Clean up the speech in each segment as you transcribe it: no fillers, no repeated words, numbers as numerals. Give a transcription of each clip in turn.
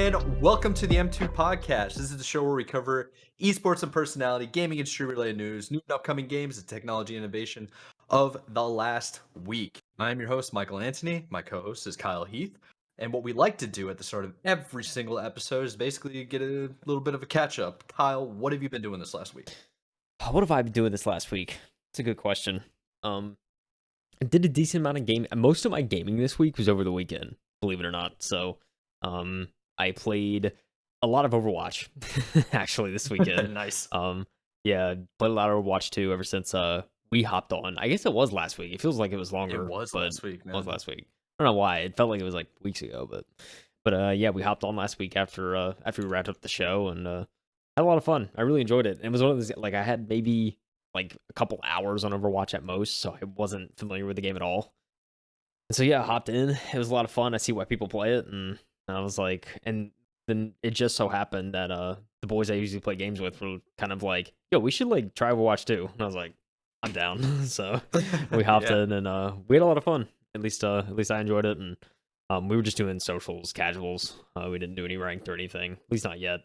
and welcome to the M2 podcast. This is the show where we cover esports and personality, gaming industry related news, new and upcoming games, and technology innovation of the last week. I'm your host, Michael Anthony. My co-host is Kyle Heath. And what we like to do at the start of every single episode is basically get a little bit of a catch up. Kyle, what have you been doing this last week? What have I been doing this last week? It's a good question. I did a decent amount of game. Most of my gaming this week was over the weekend, believe it or not. So, I played a lot of Overwatch actually this weekend. Nice. Yeah, played a lot of Overwatch 2 ever since we hopped on. I guess it was last week. It feels like it was longer. It was last week, man. It was last week. I don't know why. It felt like it was like weeks ago, but yeah, we hopped on last week after we wrapped up the show and had a lot of fun. I really enjoyed it. It was one of those, like, I had maybe like a couple hours on Overwatch at most, so I wasn't familiar with the game at all. And so yeah, I hopped in. It was a lot of fun. I see why people play it, and I was like, and then it just so happened that the boys I usually play games with were kind of like, yo, we should like try Overwatch 2. And I was like, I'm down. So we hopped in and we had a lot of fun. At least I enjoyed it, and we were just doing socials, casuals. We didn't do any ranked or anything, at least not yet.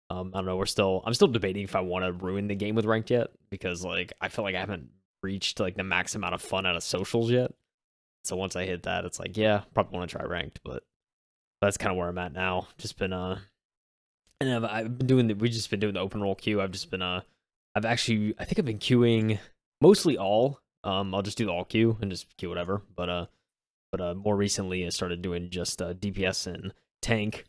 I don't know. I'm still debating if I want to ruin the game with ranked yet, because like I feel like I haven't reached like the max amount of fun out of socials yet. So once I hit that, it's like, yeah, probably want to try ranked, but that's kind of where I'm at now. Just been and I've been doing we've just been doing the open roll queue. I've just been I think I've been queuing mostly all. I'll just do the all queue and just queue whatever. But more recently I started doing just DPS and tank.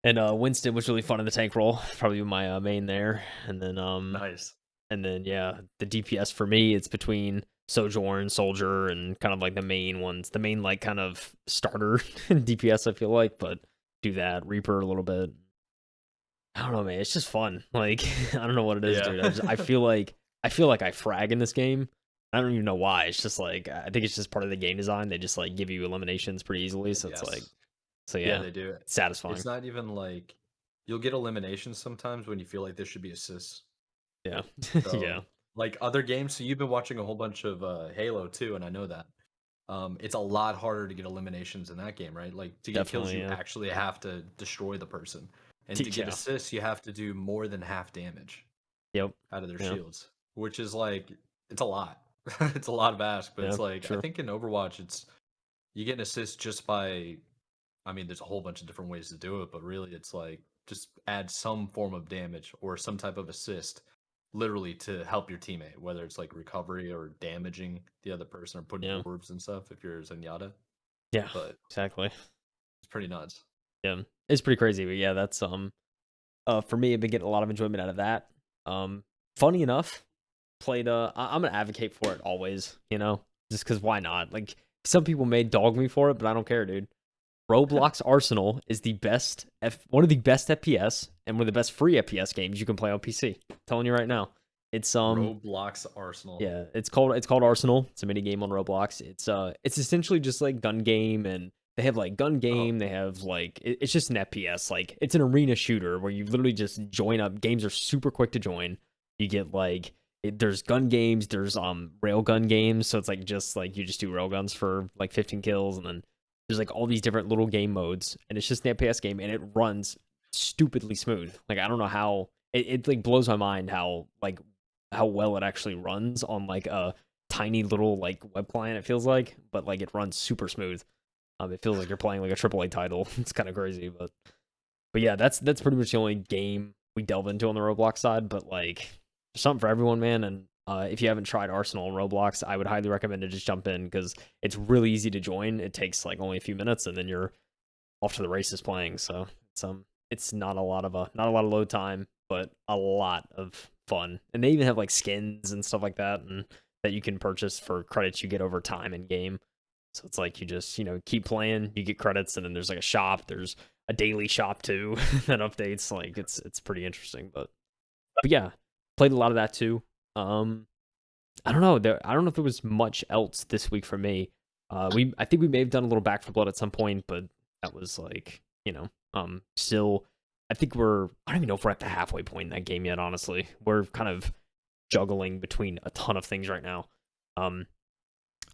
And Winston was really fun in the tank role, probably my main there. And then Nice. And then yeah, the DPS for me, it's between Sojourn, Soldier, and kind of like the main ones. The main like kind of starter DPS, I feel like, but do that Reaper a little bit. I don't know, man. It's just fun. Like I don't know what it is, dude. I feel like I frag in this game. I don't even know why. It's just like I think it's just part of the game design. They just like give you eliminations pretty easily, so it's like. So yeah, they do. It's satisfying. It's not even like you'll get eliminations sometimes when you feel like there should be assists. Yeah. So, yeah. Like other games, so you've been watching a whole bunch of Halo too, and I know that. It's a lot harder to get eliminations in that game, right? Like to get kills, you actually have to destroy the person, and to get assists, you have to do more than half damage. Yep. Out of their shields, which is like it's a lot. It's a lot of ask, but it's like I think in Overwatch, it's you get an assist just by. I mean, there's a whole bunch of different ways to do it, but really it's like just add some form of damage or some type of assist literally to help your teammate, whether it's like recovery or damaging the other person or putting orbs and stuff if you're Zenyatta. Yeah, but exactly. It's pretty nuts. Yeah, it's pretty crazy, but yeah, that's for me, I've been getting a lot of enjoyment out of that. Funny enough, played I'm gonna advocate for it always, you know, just because why not? Like some people may dog me for it, but I don't care, dude. Roblox Arsenal is the best one of the best FPS and one of the best free FPS games you can play on PC. I'm telling you right now. It's Roblox Arsenal. Yeah, it's called Arsenal. It's a mini game on Roblox. It's essentially just like gun game, and they have like gun game, they have like it's just an FPS. Like it's an arena shooter where you literally just join up. Games are super quick to join. You get like there's gun games, there's railgun games, so it's like just like you just do railguns for like 15 kills, and then there's like all these different little game modes, and it's just an FPS game, and it runs stupidly smooth. Like I don't know how it like blows my mind how well it actually runs on like a tiny little like web client. It feels like, but like it runs super smooth. It feels like you're playing like a AAA title. It's kind of crazy, but yeah, that's pretty much the only game we delve into on the Roblox side. But like, there's something for everyone, man. And if you haven't tried Arsenal and Roblox, I would highly recommend to just jump in because it's really easy to join. It takes like only a few minutes, and then you're off to the races playing. So it's not a lot of load time, but a lot of fun. And they even have like skins and stuff like that, and that you can purchase for credits you get over time in game. So it's like you just keep playing, you get credits, and then there's like a shop. There's a daily shop too that updates. Like it's pretty interesting, but yeah, played a lot of that too. I don't know. I don't know if there was much else this week for me. I think we may have done a little Back for Blood at some point, but that was like, still, I think I don't even know if we're at the halfway point in that game yet, honestly. We're kind of juggling between a ton of things right now.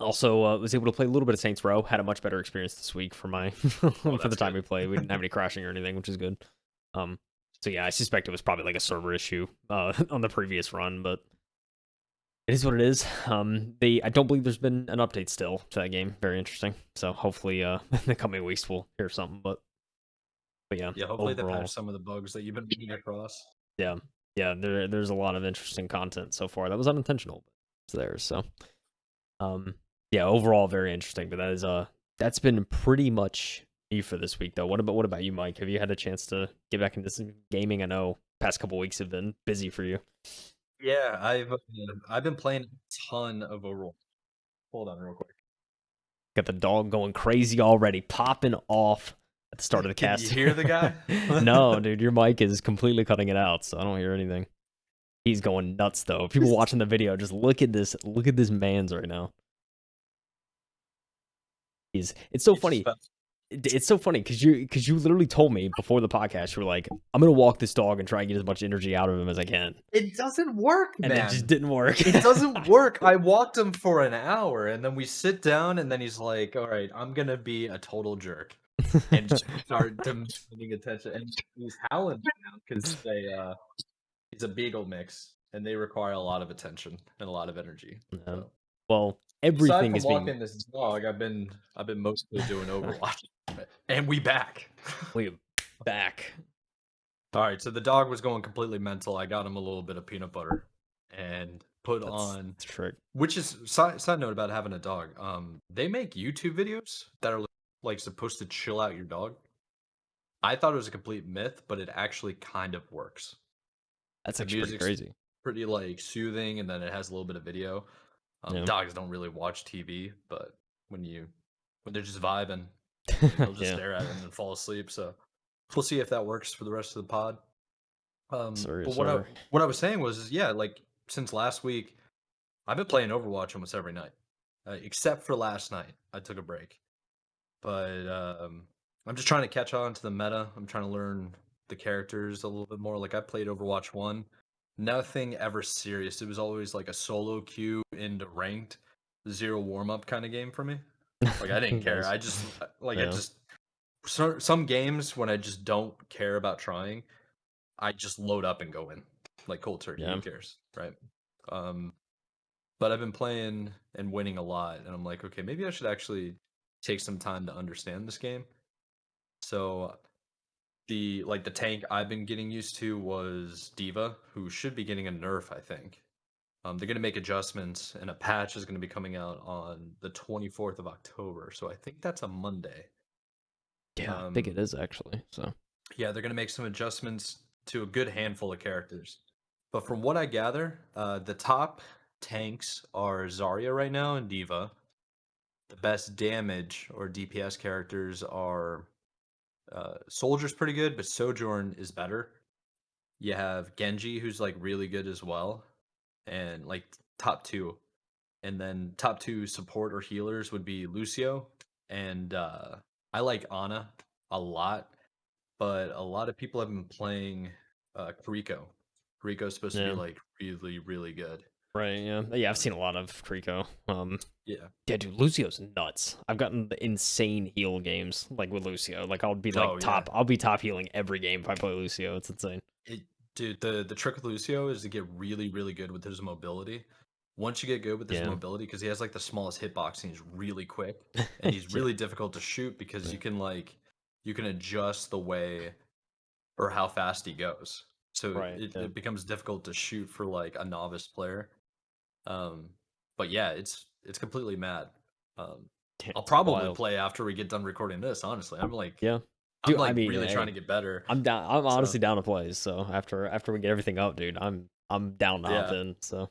Also, was able to play a little bit of Saints Row. Had a much better experience this week for my Oh, for the that's time good. we played. We didn't have any crashing or anything, which is good. So yeah, I suspect it was probably like a server issue on the previous run, but it is what it is. I don't believe there's been an update still to that game. Very interesting. So hopefully, in the coming weeks we'll hear something. But yeah, Yeah, hopefully they patch overall, some of the bugs that you've been running across. yeah, yeah. There's a lot of interesting content so far that was unintentional, but it's there. So um, yeah, overall very interesting. But that's been pretty much me for this week though. What about you, Mike? Have you had a chance to get back into some gaming? I know past couple weeks have been busy for you. Yeah, I've been playing a ton of Overwatch. Hold on, real quick. Got the dog going crazy already, popping off at the start of the Can you cast. hear the guy? No, dude, your mic is completely cutting it out, so I don't hear anything. He's going nuts though. People watching the video, just look at this. Look at this man's right now. It's so He just funny. fell. It's so funny because you literally told me before the podcast you were like, I'm gonna walk this dog and try and get as much energy out of him as I can, It doesn't work, and it just man. didn't work. It doesn't work. I walked him for an hour, and then we sit down, and then he's like, "All right, I'm gonna be a total jerk," and just start demanding attention. And he's howling now because he's a beagle mix, and they require a lot of attention and a lot of energy. Yeah. So, Well, aside everything from is being walking this dog, I've been mostly doing Overwatch, and we back. way back. All right, so the dog was going completely mental. I got him a little bit of peanut butter and put That's on, the trick. which is side note about having a dog. They make YouTube videos that are like supposed to chill out your dog. I thought it was a complete myth, but it actually kind of works. That's The actually pretty music's crazy. pretty like soothing, and then it has a little bit of video. Yeah. Dogs don't really watch TV, but when you when they're just vibing, they'll just Yeah. stare at it and then fall asleep. So we'll see if that works for the rest of the pod. Sorry, But sorry. what I was saying was, is, yeah, like since last week, I've been playing Overwatch almost every night, except for last night. I took a break, but I'm just trying to catch on to the meta. I'm trying to learn the characters a little bit more. Like I played Overwatch 1, nothing ever serious. It was always like a solo queue into ranked, zero warm up kind of game for me. Like I didn't care. Nice. I Yeah. just some games when I just don't care about trying, I just load up and go in like cold turkey. Yeah. Who cares, right? Um, but I've been playing and winning a lot, and I'm like, okay, maybe I should actually take some time to understand this game. So the tank I've been getting used to was Diva, who should be getting a nerf, I think. They're gonna make adjustments, and a patch is gonna be coming out on the 24th of October. So I think that's a Monday. Yeah, I think it Um, is actually. So yeah, they're gonna make some adjustments to a good handful of characters. But from what I gather, the top tanks are Zarya right now and Diva. The best damage or DPS characters are Soldier's pretty good, but Sojourn is better. You have Genji, who's like really good as well, and like top two. And then top two support or healers would be Lucio, and I like Ana a lot, but a lot of people have been playing Kiriko. Kiriko's supposed to be yeah, like really, really good. right. Yeah, yeah. I've Um, seen a lot of Kriko. yeah. Yeah, dude, Lucio's nuts. I've gotten the insane heal games like with Lucio. Like I'll be like Oh yeah. top. I'll be top healing every game if I play Lucio. It's insane. It, dude, the trick with Lucio is to get really, really good with his mobility. Once you get good with his Yeah, mobility, because he has like the smallest hitbox and he's really quick, and he's yeah, really difficult to shoot because you can adjust the way or how fast he goes. So right. Yeah, it becomes difficult to shoot for like a novice player. Um, but yeah, it's completely mad. Um, yeah, I'll it's probably wild. play after we get done recording this. Honestly, Yeah, I'm dude. I like mean, really trying hey, to get better. I'm down. I'm So honestly down to play. So after we get everything up, dude, I'm down to hop yeah, in. So,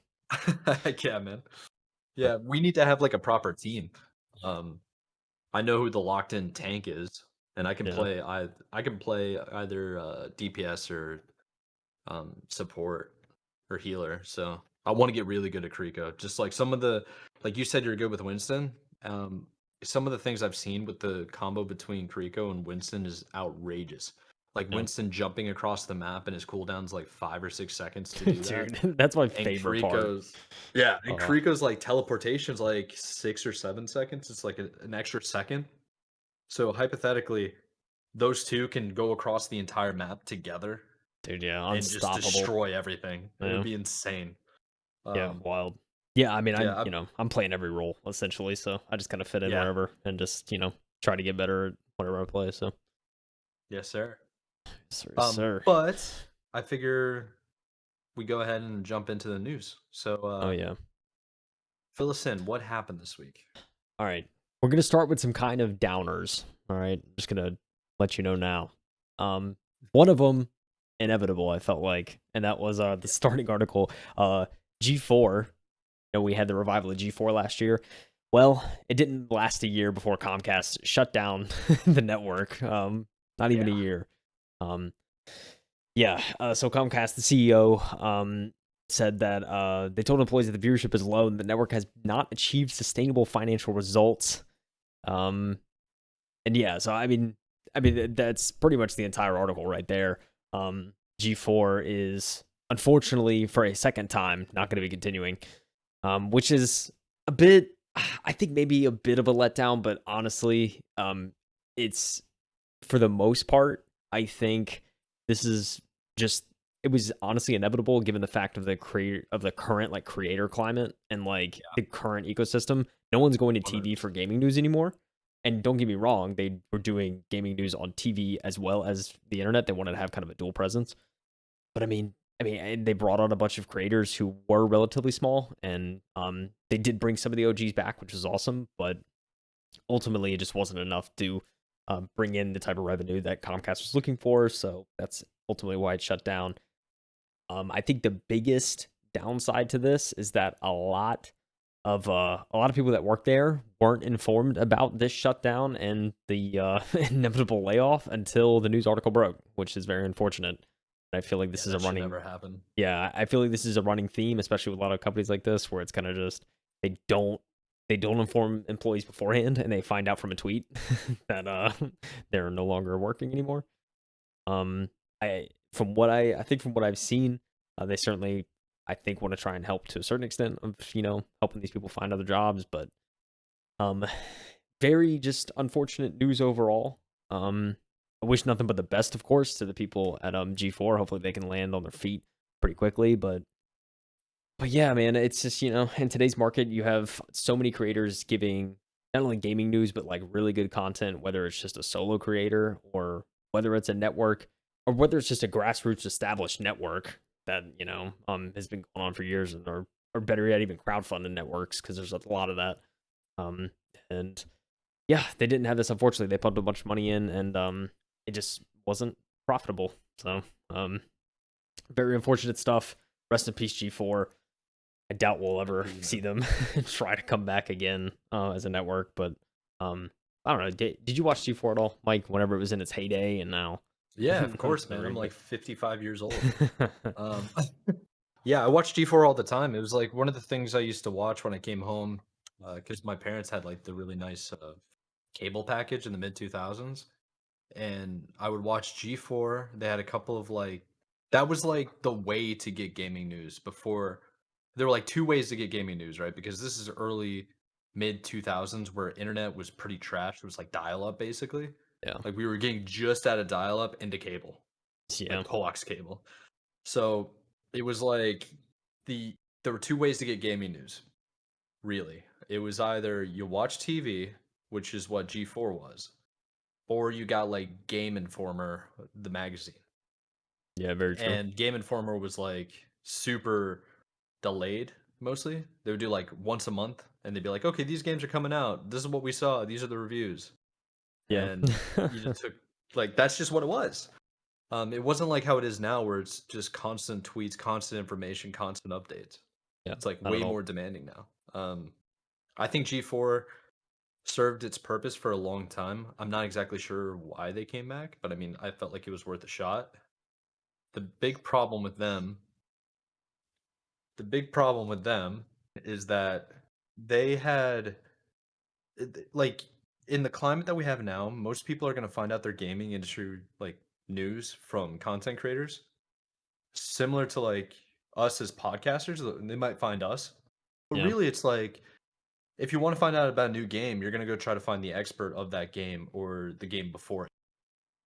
yeah, man. but Yeah, we need to have like a proper team. Um, I know who the locked in tank is, and yeah, I can play either DPS or support or healer. So I want to get really good at Kriko. Just like some of the like you said you're good with Winston. Um some of the things I've seen with the combo between Kriko and Winston is outrageous. Like Yeah. Winston jumping across the map and his cooldown's like 5 or 6 seconds to do that. Dude, that's my And favorite part. Kiriko's yeah, and Uh, Kiriko's like teleportation's like 6 or 7 seconds. It's like an extra second. So hypothetically, those two can go across the entire map together dude, yeah, and just unstoppable. destroy everything. It would Yeah. be insane. Yeah, Um, wild. Yeah, I mean, yeah, I'm playing every role essentially, so I just kind of fit in yeah, wherever and just, try to get better at whatever I play. So, yes, sir. sir, sir. But I figure we go ahead and jump into the news. So, Oh yeah. fill us in. What happened this week? All right. We're gonna start with some kind of downers. All right. Just gonna let you know now. One of them inevitable, I felt like, and that was the Yeah. starting article. G4. We had the revival of G4 last year. Well, it didn't last a year before Comcast shut down the network. Not even a Yeah. year. Um, yeah. So Comcast, the CEO, said that they told employees that the viewership is low and the network has not achieved sustainable financial results. Um, and yeah, so I mean that's pretty much the entire article right there. G4 is unfortunately for a second time not going to be continuing, which is a bit, I think maybe a bit of a letdown, but honestly, it's for the most part, I think this is just it was honestly inevitable given the fact of the current like creator climate and like Yeah. the current ecosystem. No one's going to TV for 100%. gaming news anymore. And don't get me wrong, they were doing gaming news on TV as well as the internet. They wanted to have kind of a dual presence. But I mean, and they brought on a bunch of creators who were relatively small, and they did bring some of the OGs back, which was awesome. But ultimately, it just wasn't enough to bring in the type of revenue that Comcast was looking for. So that's ultimately why it shut down. I think the biggest downside to this is that a lot of people that work there weren't informed about this shutdown and the inevitable layoff until the news article broke, which is very unfortunate. I feel like Yeah, this is a that should running never happen. yeah, I feel like this is a running theme, especially with a lot of companies like this, where it's kind of just they don't they don't inform employees beforehand, and they find out from a tweet that they're no longer working anymore. Um, I think from what I've seen, they certainly I think want to try and help to a certain extent of helping these people find other jobs, but um, very just unfortunate news overall. I wish nothing but the best, of course, to the people at G4. Hopefully, they can land on their feet pretty quickly, but yeah, man, it's just, in today's market, you have so many creators giving not only gaming news, but like really good content, whether it's just a solo creator or whether it's a network or whether it's just a grassroots established network that, has been going on for years or better yet, even crowdfunding networks, because there's a lot of that. Um, and yeah, they didn't have this, unfortunately. They pumped a bunch of money in and it just wasn't profitable. So, very unfortunate stuff. Rest in peace, G4. I doubt we'll ever Agreed. see them try to come back again as a network. But I don't know. Did you watch G4 at all, Mike? Whenever it was in its heyday, and now, Yeah, of no, course, no man. I'm like really. 55 years old. Um, yeah, I watched G4 all the time. It was like one of the things I used to watch when I came home, because my parents had like the really nice cable package in the mid 2000s, and I would watch G4. They had a couple of like that was like the way to get gaming news before. There were like two ways to get gaming news, right? Because this is early mid 2000s where internet was pretty trash. It was like dial up basically. Yeah, Like we were getting just out of dial up into cable, yeah, like coax cable. So it was like the there were two ways to get gaming news, really. It was either you watch TV, which is what G4 was, or you got like Game Informer, the magazine. yeah. Very true. And Game Informer was like super delayed mostly. They would do like once a month and they'd be like, okay, these games are coming out. This is what we saw. These are the reviews. Yeah, And you just took like that's just what it was. It wasn't like how it is now where it's just constant tweets, constant information, constant updates. yeah. It's like Not at way all. more demanding now. I think G4 served its purpose for a long time. I'm not exactly sure why they came back, but I mean, I felt like it was worth a shot. The big problem with them, the big problem with them is that they had like in the climate that we have now, most people are going to find out their gaming industry like news from content creators, similar to like us as podcasters. They might find us, but Yeah. really, it's like if you want to find out about a new game, you're gonna go try to find the expert of that game or the game before it,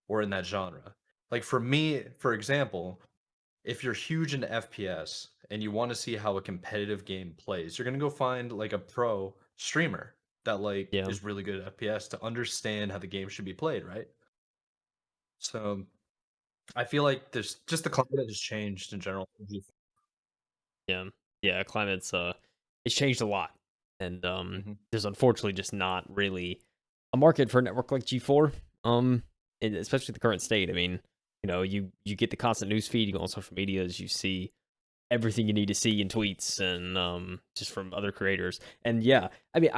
or in that genre. Like for me, for example, if you're huge into FPS and you want to see how a competitive game plays, you're gonna go find like a pro streamer that like Yeah. is really good at FPS to understand how the game should be played, right? So I feel like there's just the climate has changed in general. Yeah. Yeah. Climate's it's changed a lot. And Mhm. there's unfortunately just not really a market for a network like G4. And especially the current state. I mean, you get the constant news feed, you go on social medias, you see everything you need to see in tweets and just from other creators. And yeah, I mean,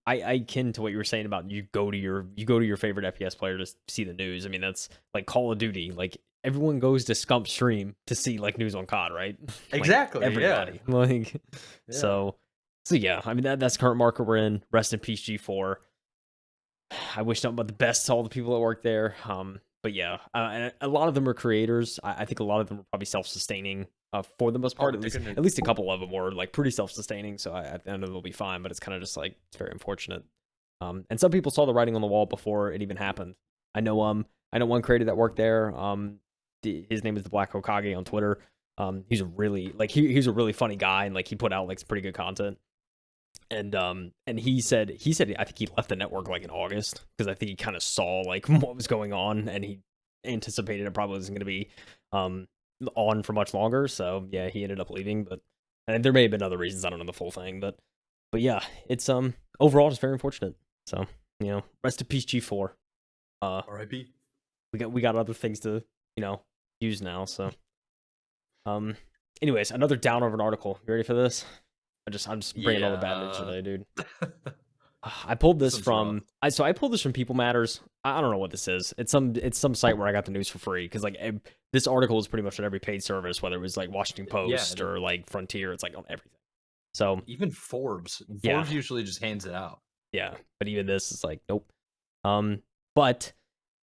I akin to what you were saying about you go to your favorite FPS player to see the news. I mean, that's like Call of Duty. Like everyone goes to Scump stream to see like news on COD, right? Like Exactly. Yeah. everybody. Like Yeah. so yeah, I mean that's the current market we're in. Rest in peace G4. I wish nothing but the best to all the people that work there. But yeah, and a lot of them are creators. I think a lot of them are probably self-sustaining for the most part. Oh, At they're least, gonna. at least a couple of them were like pretty self-sustaining. So at the end of it, they'll be fine. But it's kind of just like it's very unfortunate. And some people saw the writing on the wall before it even happened. I know. I know one creator that worked there. His name is the Black Hokage on Twitter. He's a really he's a really funny guy and like he put out like some pretty good content. And he said I think he left the network like in August because I think he kind of saw like what was going on and he anticipated it probably wasn't going to be um on for much longer. So yeah, he ended up leaving. But and there may have been other reasons. I don't know the full thing, but yeah, it's overall just very unfortunate. So rest in peace G4. R.I.P. We got other things to use now. So um, anyways, another downer of an article. You ready for this? I'm just bringing all the bad news Yeah. today, dude. I pulled This this one's rough. from I pulled this from People Matters. I don't know what this is. It's some site where I got the news for free because this article is pretty much on every paid service, whether it was like Washington Yeah. Post or like Frontier. It's like on everything. So Even Forbes. yeah, Forbes usually just hands it out. yeah. But even this is like nope. But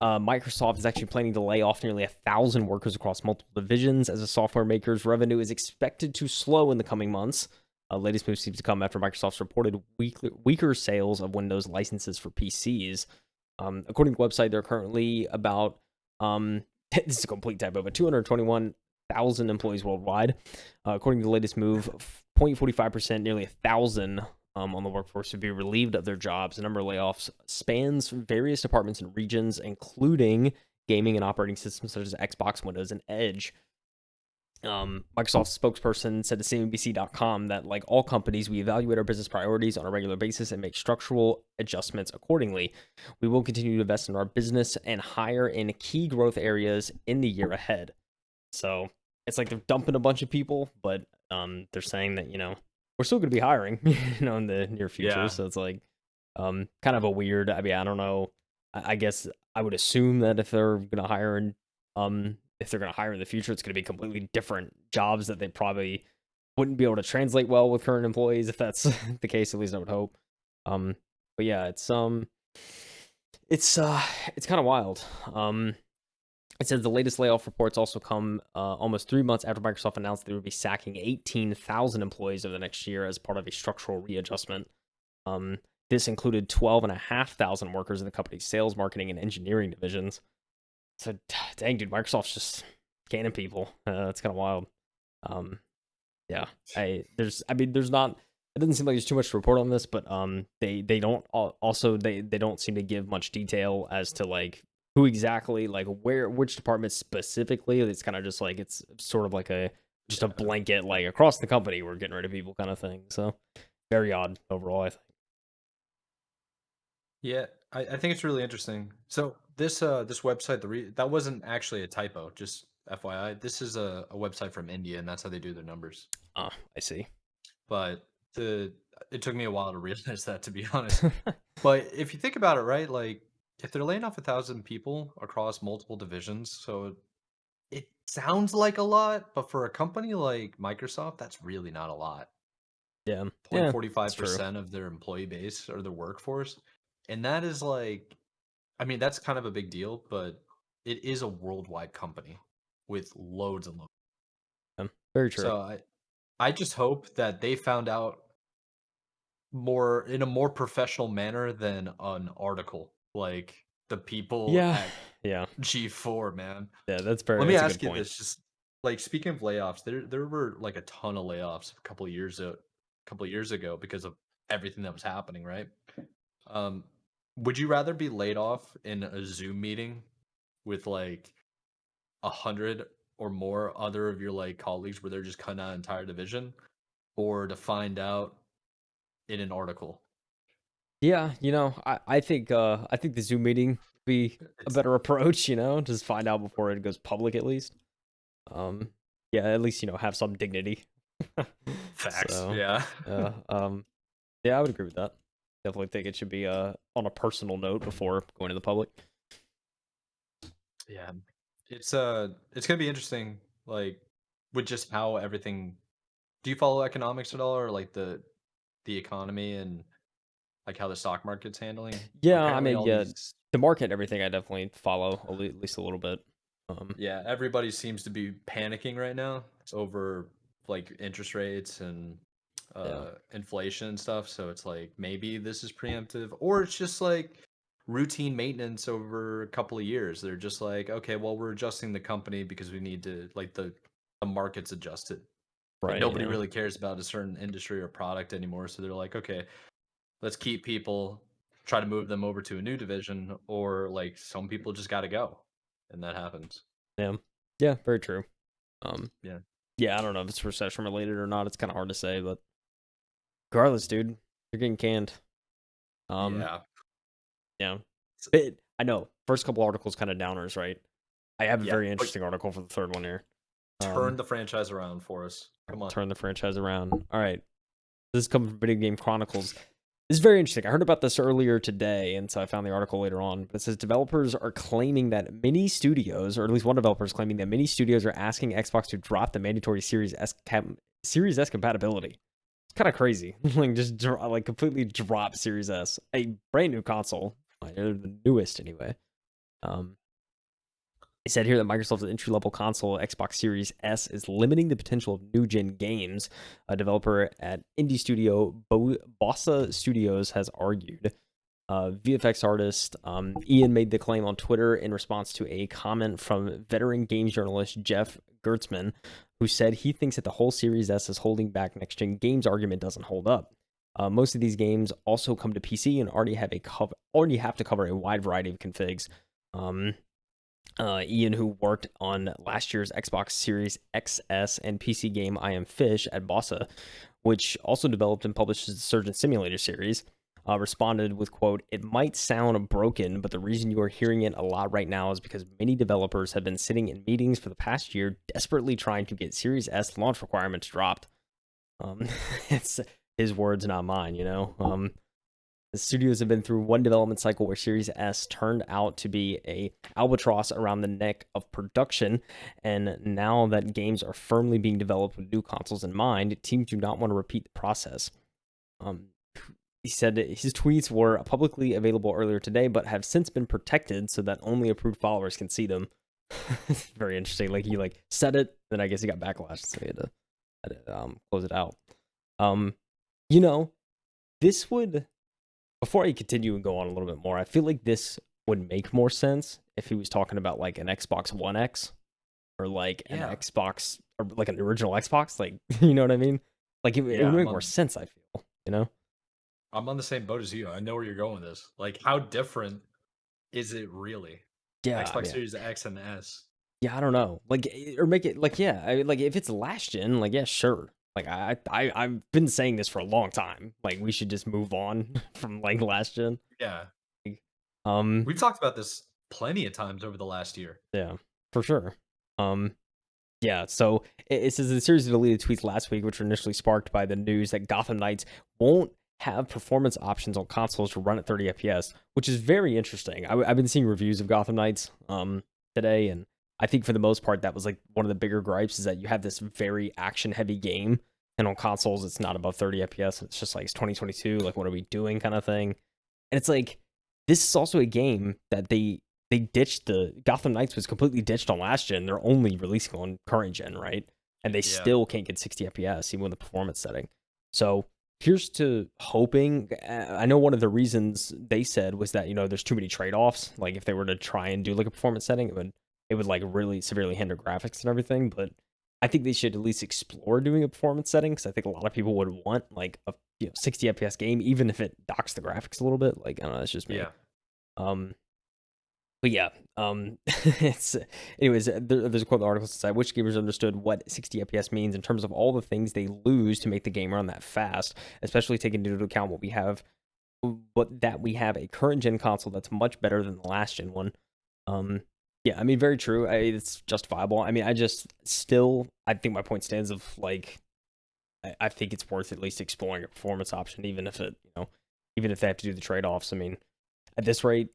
Microsoft is actually planning to lay off nearly 1,000 workers across multiple divisions as the software maker's revenue is expected to slow in the coming months. Latest move seems to come after Microsoft's reported weaker sales of Windows licenses for PCs. According to the website, they're currently about this is a complete typo, but 221,000 employees worldwide. According to the latest move, 0.45%, nearly 1,000 on the workforce would be relieved of their jobs. The number of layoffs spans various departments and regions, including gaming and operating systems such as Xbox, Windows, and Edge. Microsoft's spokesperson said to CNBC.com that, like all companies, we evaluate our business priorities on a regular basis and make structural adjustments accordingly. We will continue to invest in our business and hire in key growth areas in the year ahead. So it's like they're dumping a bunch of people, but they're saying that we're still going to be hiring, in the near future. Yeah. So it's like kind of a weird. I mean, I don't know. I guess I would assume that if they're going to hire in the future, it's going to be completely different jobs that they probably wouldn't be able to translate well with current employees. If that's the case, at least I would hope. But yeah, it's kind of wild. It says the latest layoff reports also come almost 3 months after Microsoft announced they would be sacking 18,000 employees over the next year as part of a structural readjustment. This included 12,500 workers in the company's sales, marketing, and engineering divisions. So, dang, dude, Microsoft's just canning people. It's kind of wild. Yeah, there's not. It doesn't seem like there's too much to report on this, but they don't also they don't seem to give much detail as to like who exactly, like which department specifically. It's kind of just like it's sort of like a blanket like across the company we're getting rid of people kind of thing. So very odd overall, I think. Yeah, I think it's really interesting. So this website, that wasn't actually a typo, just FYI. This is a website from India, and that's how they do their numbers. I see. But it took me a while to realize that, to be honest. But if you think about it, right, like if they're laying off 1,000 people across multiple divisions, so it sounds like a lot, but for a company like Microsoft, that's really not a lot. Yeah, yeah, it's true. 0.45% of their employee base or their workforce. And that is like, I mean, that's kind of a big deal, but it is a worldwide company with loads and loads. Very true. So I just hope that they found out more in a more professional manner than an article, like the people Yeah, at yeah, G4, man. yeah. Let me That's a good ask you point. this, just like speaking of layoffs, there were like a ton of layoffs a couple of years ago because of everything that was happening, right? Um, would you rather be laid off in a Zoom meeting with like 100 or more other of your like colleagues where they're just cutting out an entire division, or to find out in an article? Yeah, I think the Zoom meeting would be a It's better approach, just find out before it goes public at least. Um yeah, at least, have some dignity. facts, So, yeah. yeah, yeah, I would agree with that. Definitely think it should be on a personal note before going to the public. Yeah. It's gonna be interesting, like with just how everything. Do you follow economics at all, or like the economy and like how the stock market's handling? Yeah, I Apparently mean, all yeah, these the market and everything I definitely follow at least a little bit. yeah, everybody seems to be panicking right now over like interest rates and Yeah, inflation and stuff. So it's like maybe this is preemptive, or it's just like routine maintenance over a couple of years. They're just like, okay, well, we're adjusting the company because we need to like the market's adjusted. Like right, nobody yeah. really cares about a certain industry or product anymore. So they're like, okay, let's keep people, try to move them over to a new division, or like some people just got to go, and that happens. Yeah. Yeah, very true. Um Yeah. yeah, I don't know if it's recession related or not. It's kind of hard to say, but regardless, dude, you're getting canned. Um Yeah. yeah. S- But I know first couple articles kind of downers, right? I have a Yeah. very But interesting article for the third one here. turn the franchise around for us. Come on. Turn the franchise around. All right. This is coming from Video Game Chronicles. This is very interesting. I heard about this earlier today, and so I found the article later on. But it says developers are claiming that many studios, or at least one developer is claiming that many studios are asking Xbox to drop the mandatory Series S compatibility. It's kind of crazy. Like like completely drop Series S, a brand new console, like the newest anyway. Um, it said here that Microsoft's entry-level console, Xbox Series S, is limiting the potential of new-gen games. A developer at indie studio Bossa Studios has argued. VFX artist Ian made the claim on Twitter in response to a comment from veteran games journalist Jeff Gertzman, who said he thinks that the whole Series S is holding back next-gen games argument doesn't hold up. Most of these games also come to PC and already have to cover a wide variety of configs. Um, Ian, who worked on last year's Xbox Series XS and PC game I Am Fish at Bossa, which also developed and published the Surgeon Simulator series, responded with, quote, "It might sound broken, but the reason you are hearing it a lot right now is because many developers have been sitting in meetings for the past year desperately trying to get Series S launch requirements dropped." It's his words, not mine, the studios have been through one development cycle where Series S turned out to be a albatross around the neck of production, and now that games are firmly being developed with new consoles in mind, teams do not want to repeat the process. Um, he said that his tweets were publicly available earlier today, but have since been protected so that only approved followers can see them. Very interesting. Like he said it, then I guess he got backlash, so he had to close it out. Um, you know, this would before I continue and go on a little bit more, I feel like this would make more sense if he was talking about like an Xbox One X or like an Yeah. Xbox or like an original Xbox. Like, you know what I mean? Like it Yeah. would make more sense, I feel. I'm on the same boat as you. I know where you're going with this. Like, how different is it really? Yeah, I Xbox mean, Series X and S. yeah, I don't know. Like, or make it like, yeah, like if it's last gen, like, yeah, sure. Like I've been saying this for a long time. Like we should just move on from like last gen. Yeah. Like, Um, We've talked about this plenty of times over the last year. yeah, for sure. Um, Yeah, so it says the series of deleted tweets last week, which were initially sparked by the news that Gotham Knights won't have performance options on consoles to run at 30 FPS, which is very interesting. I've been seeing reviews of Gotham Knights today, and I think for the most part that was like one of the bigger gripes is that you have this very action heavy game, and on consoles it's not above 30 FPS. It's just like it's 2022, like what are we doing kind of thing. And it's like this is also a game that they ditched the Gotham Knights was completely ditched on last gen. They're only releasing on current gen, right? And they Yeah. still can't get 60 FPS even with the performance setting. So here's to hoping. I know one of the reasons they said was that there's too many trade offs. Like if they were to try and do like a performance setting, it would like really severely hinder graphics and everything. But I think they should at least explore doing a performance setting because I think a lot of people would want like a 60 FPS game, even if it docks the graphics a little bit. Like I don't know, that's just me. Yeah. Um, but yeah, it's anyways. There's a quote in the article that said, "Which gamers understood what 60 FPS means in terms of all the things they lose to make the game run that fast, especially taking into account what we have a current gen console that's much better than the last gen one." Um, yeah, I mean, very true. It's justifiable. I mean, I think my point stands of like, I think it's worth at least exploring a performance option, even if they have to do the trade offs. I mean, at this rate,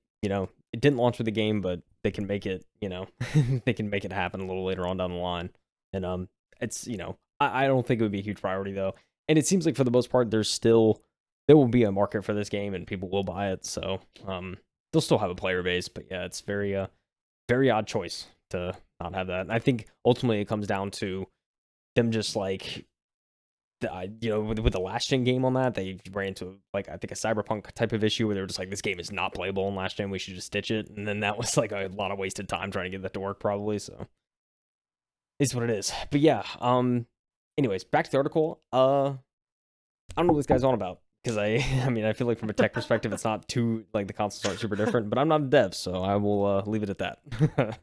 it didn't launch with the game, but they can make it, they can make it happen a little later on down the line. And it's I don't think it would be a huge priority though. And it seems like for the most part, there will be a market for this game and people will buy it. So they'll still have a player base, but yeah, it's very odd choice to not have that. And I think ultimately it comes down to them just like with the last gen game on that, they ran into like I think a cyberpunk type of issue where they were just like, this game is not playable in last gen. We should just stitch it, and then that was like a lot of wasted time trying to get that to work, probably. So it's what it is. But yeah. Anyways, back to the article. I don't know what this guy's on about because I mean, I feel like from a tech perspective, it's not too like the consoles aren't super different. But I'm not a dev, so I will leave it at that.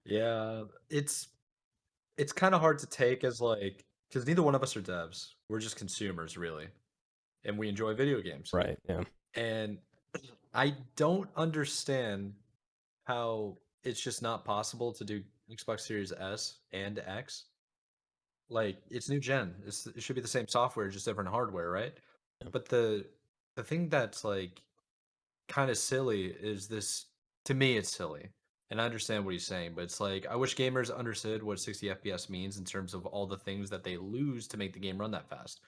Yeah. It's kind of hard to take as like because neither one of us are devs. We're just consumers, really, and we enjoy video games. Right. Yeah. And I don't understand how it's just not possible to do Xbox Series S and X. Like it's new gen. It should be the same software, just different hardware, right? Yeah. But the thing that's like kind of silly is this to me it's silly. And I understand what he's saying, but it's like I wish gamers understood what 60 FPS means in terms of all the things that they lose to make the game run that fast.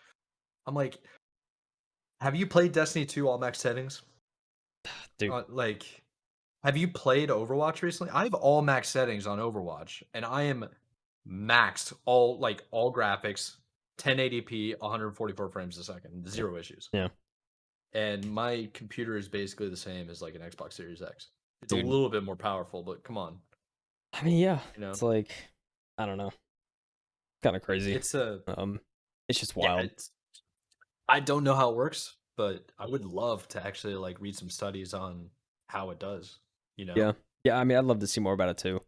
I'm like, have you played Destiny 2 all max settings? Dude. Like have you played Overwatch recently? I have all max settings on Overwatch, and I am maxed all graphics, 1080p, 144 frames a second, Yeah. zero issues. Yeah. And my computer is basically the same as like an Xbox Series X. It's a Dude. little bit more powerful, but come on, I mean, yeah. you know, It's like I don't know. Kind of crazy. it's a Um, it's just yeah. wild. It's I don't know how it works, but I would love to actually like read some studies on how it does. You know, Yeah. Yeah, I mean, I'd love to see more about it too.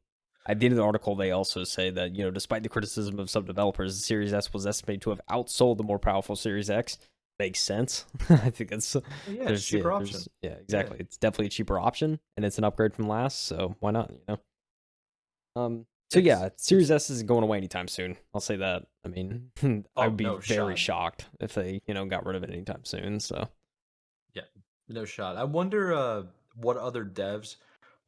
At the end of the article, they also say that, despite the criticism of some developers, the Series S was estimated to have outsold the more powerful Series X. Makes sense. I think that's oh, yeah, it's a cheaper option. yeah, Yeah, exactly. It's definitely a cheaper option and it's an upgrade from last, so why not? So it's yeah, Series S isn't going away anytime soon. I'll say that. I mean, I oh would be no very shot. shocked if they, got rid of it anytime soon. So Yeah, no shot. I wonder what other devs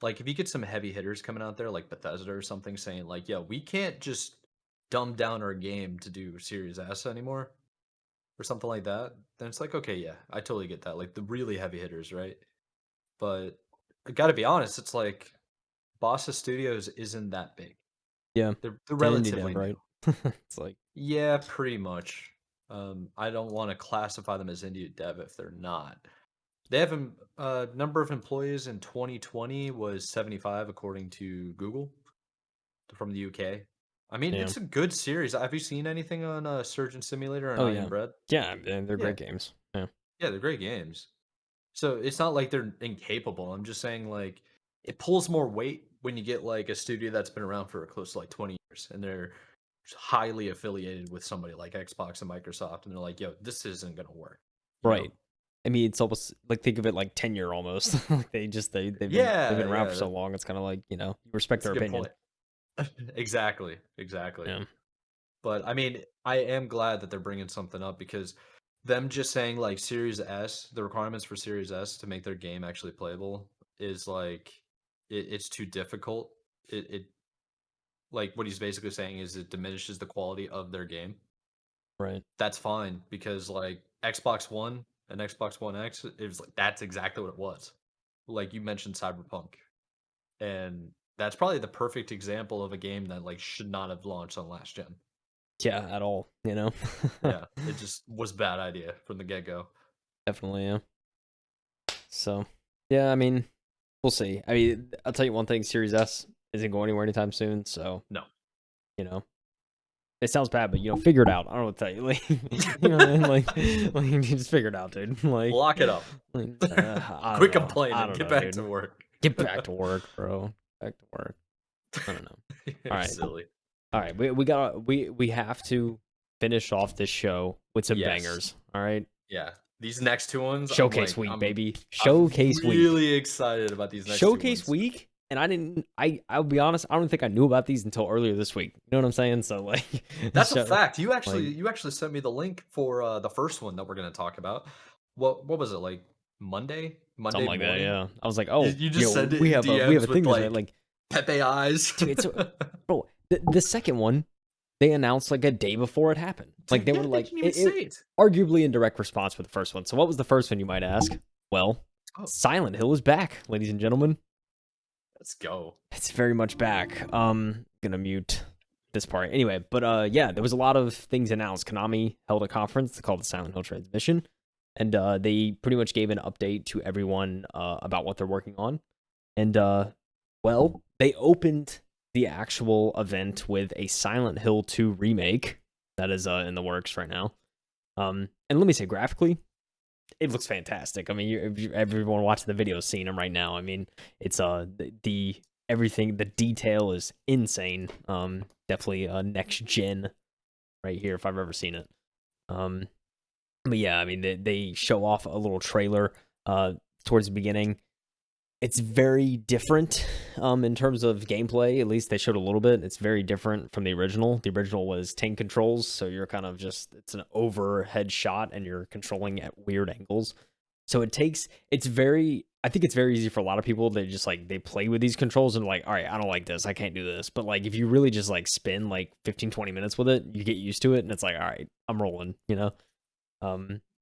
like if you get some heavy hitters coming out there like Bethesda or something saying like, yeah, we can't just dumb down our game to do Series S anymore or something like that, then it's like, okay, yeah, I totally get that. Like the really heavy hitters, right? But I gotta be honest, it's like Bossa Studios isn't that big. yeah, They're it's an indie relatively dev, right? new. It's like Yeah, pretty much. I don't want to classify them as indie dev if they're not. They have a number of employees in 2020 was 75 according to Google from the UK. I mean, yeah. it's a good series. Have you seen anything on Surgeon Simulator and Oh I yeah. Am Bread? Yeah, and they're Yeah, great games. Yeah. yeah, they're great games. So it's not like they're incapable. I'm just saying like it pulls more weight when you get like a studio that's been around for close to like 20 years and they're highly affiliated with somebody like Xbox and Microsoft and they're like, yo, this isn't gonna work. You know? Right. I mean, it's almost like think of it like tenure almost. Like they've been Yeah, around for yeah, so long. It's kind of like you respect that's their a good opinion. point. Exactly, exactly. Yeah. But I mean, I am glad that they're bringing something up because them just saying like Series S, the requirements for Series S to make their game actually playable is like it's too difficult. It like what he's basically saying is it diminishes the quality of their game. Right. That's fine because like Xbox One and Xbox One X, it was like that's exactly what it was. Like you mentioned Cyberpunk. and that's probably the perfect example of a game that like should not have launched on last gen. Yeah, at all, you know? Yeah, it just was bad idea from the get go. Definitely, yeah. So, yeah, I mean, we'll see. I mean, I'll tell you one thing: Series S isn't going anywhere anytime soon. So, No. you know, it sounds bad, but figure it out. I don't know what to tell you. Like, you know what I mean? Like you just figure it out, dude. Like, Lock it up. I don't Quit know. I complaining. don't Get know, back dude. to work. Get back to work, bro. Back to work. I don't know. All You're right. silly. All right. We have to finish off this show with some Yes. bangers. All right. Yeah. These next two ones, Showcase week, I'm baby. Showcase week. really excited about these next two Showcase ones. week, and I'll be honest, I don't think I knew about these until earlier this week. You know what I'm saying? So like, That's a so, fact. You like, actually sent me the link for the first one that we're gonna talk about. What was it like Monday? something Monday like that. morning? Yeah, I was like, oh, You just send it we in have a DMs thing with today. like Like, Pepe eyes. dude, it's bro. The second one they announced like a day before it happened. Like they Yeah, were they like didn't even say it. arguably in direct response for the first one. So what was the first one, you might ask? Well, Oh, Silent Hill is back, ladies and gentlemen. let's go. It's very much back. Gonna mute this part anyway, but yeah, there was a lot of things announced. Konami held a conference called the Silent Hill Transmission, and they pretty much gave an update to everyone about what they're working on. And well, they opened the actual event with a Silent Hill 2 remake that is in the works right now. And let me say, graphically, it looks fantastic. I mean, everyone watching the video is seeing them right now. I mean, it's the everything, the detail is insane. Definitely next gen right here if I've ever seen it. But yeah, I mean, they show off a little trailer towards the beginning. It's very different in terms of gameplay. At least they showed a little bit. It's very different from the original. The original was tank controls, so you're kind of just, it's an overhead shot and you're controlling at weird angles. So it's very, I think it's very easy for a lot of people. They just like, they play with these controls and like, all right, I don't like this. I can't do this. But like, if you really just like spend like 15, 20 minutes with it, you get used to it and it's like, all right, I'm rolling, you know?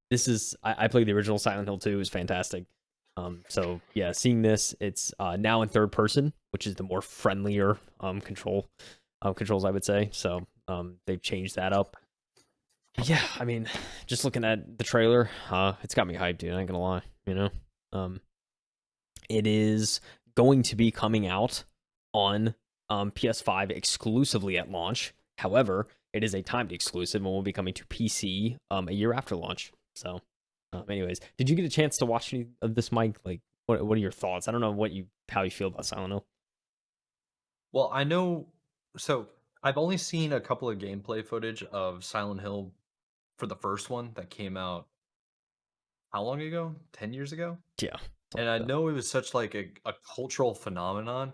This is, I played the original Silent Hill 2. It was fantastic. So yeah, seeing this, it's now in third person, which is the more friendlier controls, I would say. So they've changed that up. But yeah, I mean, just looking at the trailer, it's got me hyped, dude. I ain't gonna lie, you know. It is going to be coming out on PS5 exclusively at launch. However, it is a timed exclusive and will be coming to PC a year after launch. So, anyways, did you get a chance to watch any of this, Mike? Like, what are your thoughts? I don't know how you feel about Silent Hill. Well, I know. So I've only seen a couple of gameplay footage of Silent Hill for the first one that came out how long ago? 10 years ago. Yeah, And I know it was such like a cultural phenomenon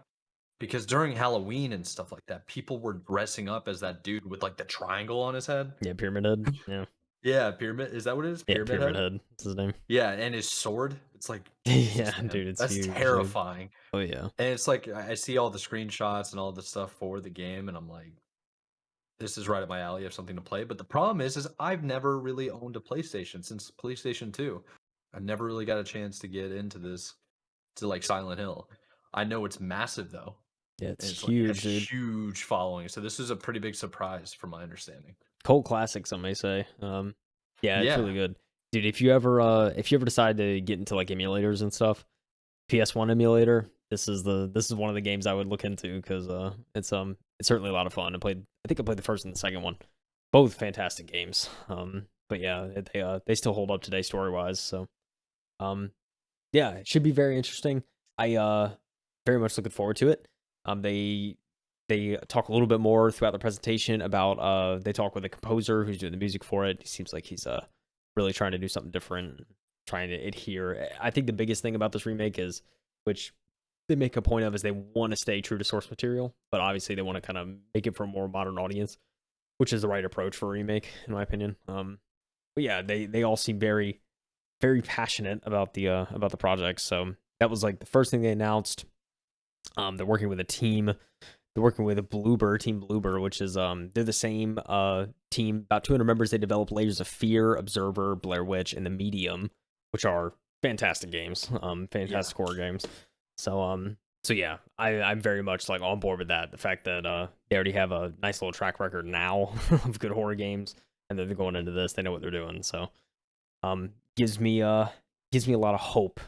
because during Halloween and stuff like that, people were dressing up as that dude with like the triangle on his head. yeah, Pyramid Head. Yeah, Yeah, pyramid. Is that what it is? yeah, Pyramid Pyramid head. Head. That's his name. Yeah, and his sword. It's like Yeah, Jesus, man, dude, it's that's huge, dude. terrifying. Oh yeah, And it's like I see all the screenshots and all the stuff for the game, and I'm like, this is right up my alley. I have something to play. But the problem is I've never really owned a PlayStation since PlayStation 2. I never really got a chance to get into this to like Silent Hill. I know it's massive though. yeah, it's And it's like has huge, dude. huge following. So this is a pretty big surprise from my understanding. Cult classic, some may say. Yeah, it's Yeah. really good, dude. If you ever decide to get into like emulators and stuff, PS1 emulator, this is one of the games I would look into because it's certainly a lot of fun. I think I played the first and the second one, both fantastic games. But yeah, they still hold up today story wise. So yeah, it should be very interesting. I very much looking forward to it. They talk a little bit more throughout the presentation about they talk with the composer who's doing the music for it. He seems like he's really trying to do something different, trying to adhere. I think the biggest thing about this remake is, which they make a point of, is they want to stay true to source material, but obviously they want to kind of make it for a more modern audience, which is the right approach for a remake, in my opinion. But yeah, they all seem very, very passionate about the project. So that was like the first thing they announced. They're working with a team. They're working with a Team Bloober, which is they're the same team, about 200 members. They developed Layers of Fear, Observer, Blair Witch, and The Medium, which are fantastic games, fantastic horror games. So So yeah, I'm very much like on board with that. The fact that they already have a nice little track record now of good horror games, and then they're going into this, they know what they're doing. So gives me a lot of hope.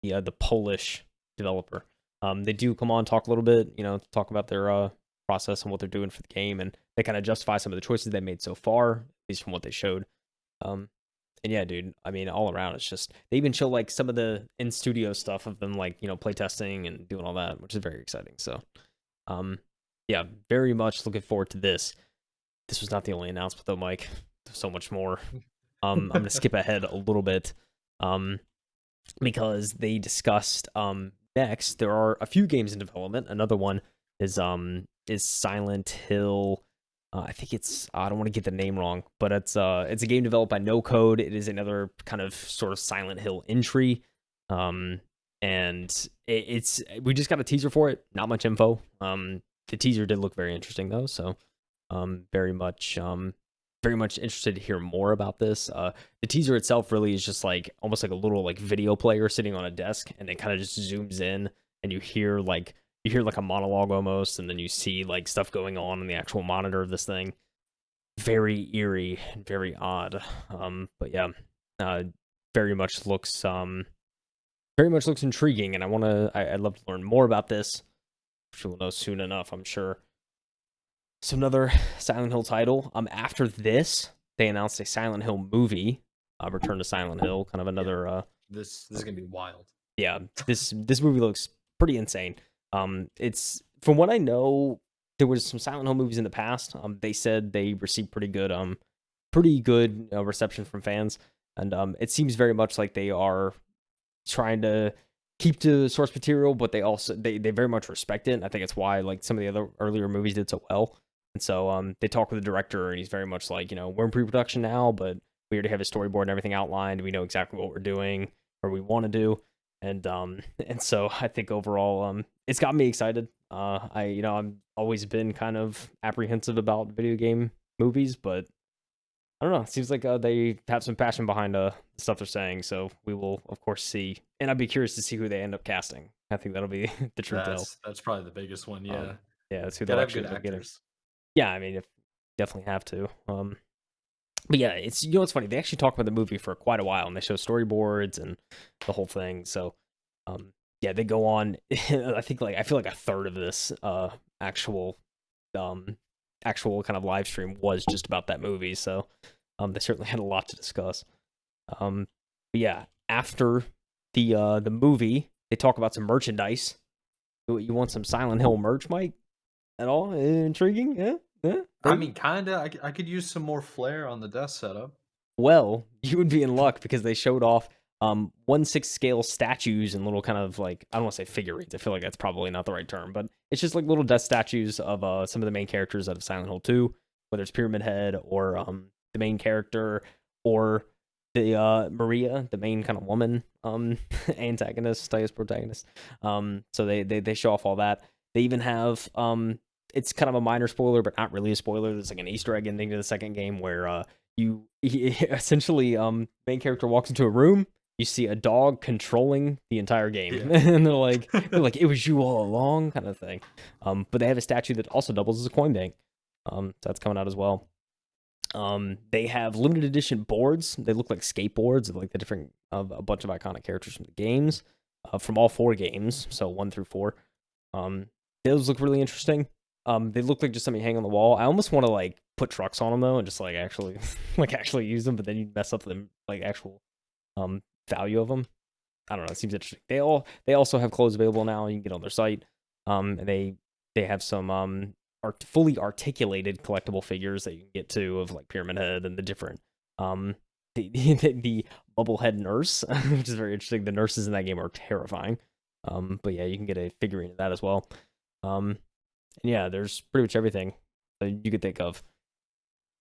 The Polish developer. They do come on, talk a little bit, talk about their process and what they're doing for the game, and they kind of justify some of the choices they made so far, at least from what they showed. And yeah, dude, I mean, all around, it's just they even show like some of the in studio stuff of them, like playtesting and doing all that, which is very exciting. So, yeah, very much looking forward to this. This was not the only announcement though, Mike. There's so much more. I'm gonna skip ahead a little bit, because they discussed next there are a few games in development. Another one is Silent Hill. I think I don't want to get the name wrong, but it's a game developed by No Code. It is another kind of sort of Silent Hill entry. And we just got a teaser for it, not much info. The teaser did look very interesting though, so very much interested to hear more about this. The teaser itself really is just like almost like a little like video player sitting on a desk, and it kind of just zooms in, and you hear like a monologue almost, and then you see like stuff going on in the actual monitor of this thing. Very eerie and very odd. But yeah, very much looks intriguing, and I'd love to learn more about this, which we'll know soon enough, I'm sure. So another Silent Hill title. After this, they announced a Silent Hill movie, Return to Silent Hill, kind of another. This is gonna be wild. Yeah, this movie looks pretty insane. It's from what I know, there was some Silent Hill movies in the past. They said they received pretty good reception from fans, and it seems very much like they are trying to keep to source material, but they very much respect it. And I think it's why like some of the other earlier movies did so well. And so they talk with the director, and he's very much like, we're in pre-production now, but we already have a storyboard and everything outlined. We know exactly what we're doing or we want to do. And so I think overall, it's got me excited. I've always been kind of apprehensive about video game movies, but I don't know. It seems like they have some passion behind the stuff they're saying. So we will, of course, see. And I'd be curious to see who they end up casting. I think that'll be the truth. That's probably the biggest one. Yeah, yeah, that's who they'll actually end up getting. Yeah, I mean, definitely have to. But yeah, it's it's funny. They actually talk about the movie for quite a while, and they show storyboards and the whole thing. So, yeah, they go on. I feel like a third of this actual kind of live stream was just about that movie. So, they certainly had a lot to discuss. But yeah, after the movie, they talk about some merchandise. You want some Silent Hill merch, Mike? At all? Intriguing? Yeah. I mean, kinda. I could use some more flair on the desk setup. Well, you would be in luck because they showed off 1/6 scale statues and little kind of like, I don't want to say figurines. I feel like that's probably not the right term, but it's just like little desk statues of some of the main characters out of Silent Hill 2, whether it's Pyramid Head or the main character or the Maria, the main kind of woman antagonist, I guess protagonist. So they show off all that. They even have it's kind of a minor spoiler, but not really a spoiler. There's like an Easter egg ending to the second game where essentially main character walks into a room, you see a dog controlling the entire game. Yeah. And they're like it was you all along kind of thing. But they have a statue that also doubles as a coin bank. So that's coming out as well. They have limited edition boards. They look like skateboards, like the different a bunch of iconic characters from the games, from all 4 games, so 1 through 4. Those look really interesting. They look like just something you hang on the wall. I almost want to like put trucks on them though, and just like actually actually use them, but then you mess up the like actual value of them. I don't know. It seems interesting. They also have clothes available now. You can get on their site. And they have some fully articulated collectible figures that you can get to of like Pyramid Head and the different the bubblehead nurse, which is very interesting. The nurses in that game are terrifying. But yeah, you can get a figurine of that as well. And yeah, there's pretty much everything that you could think of.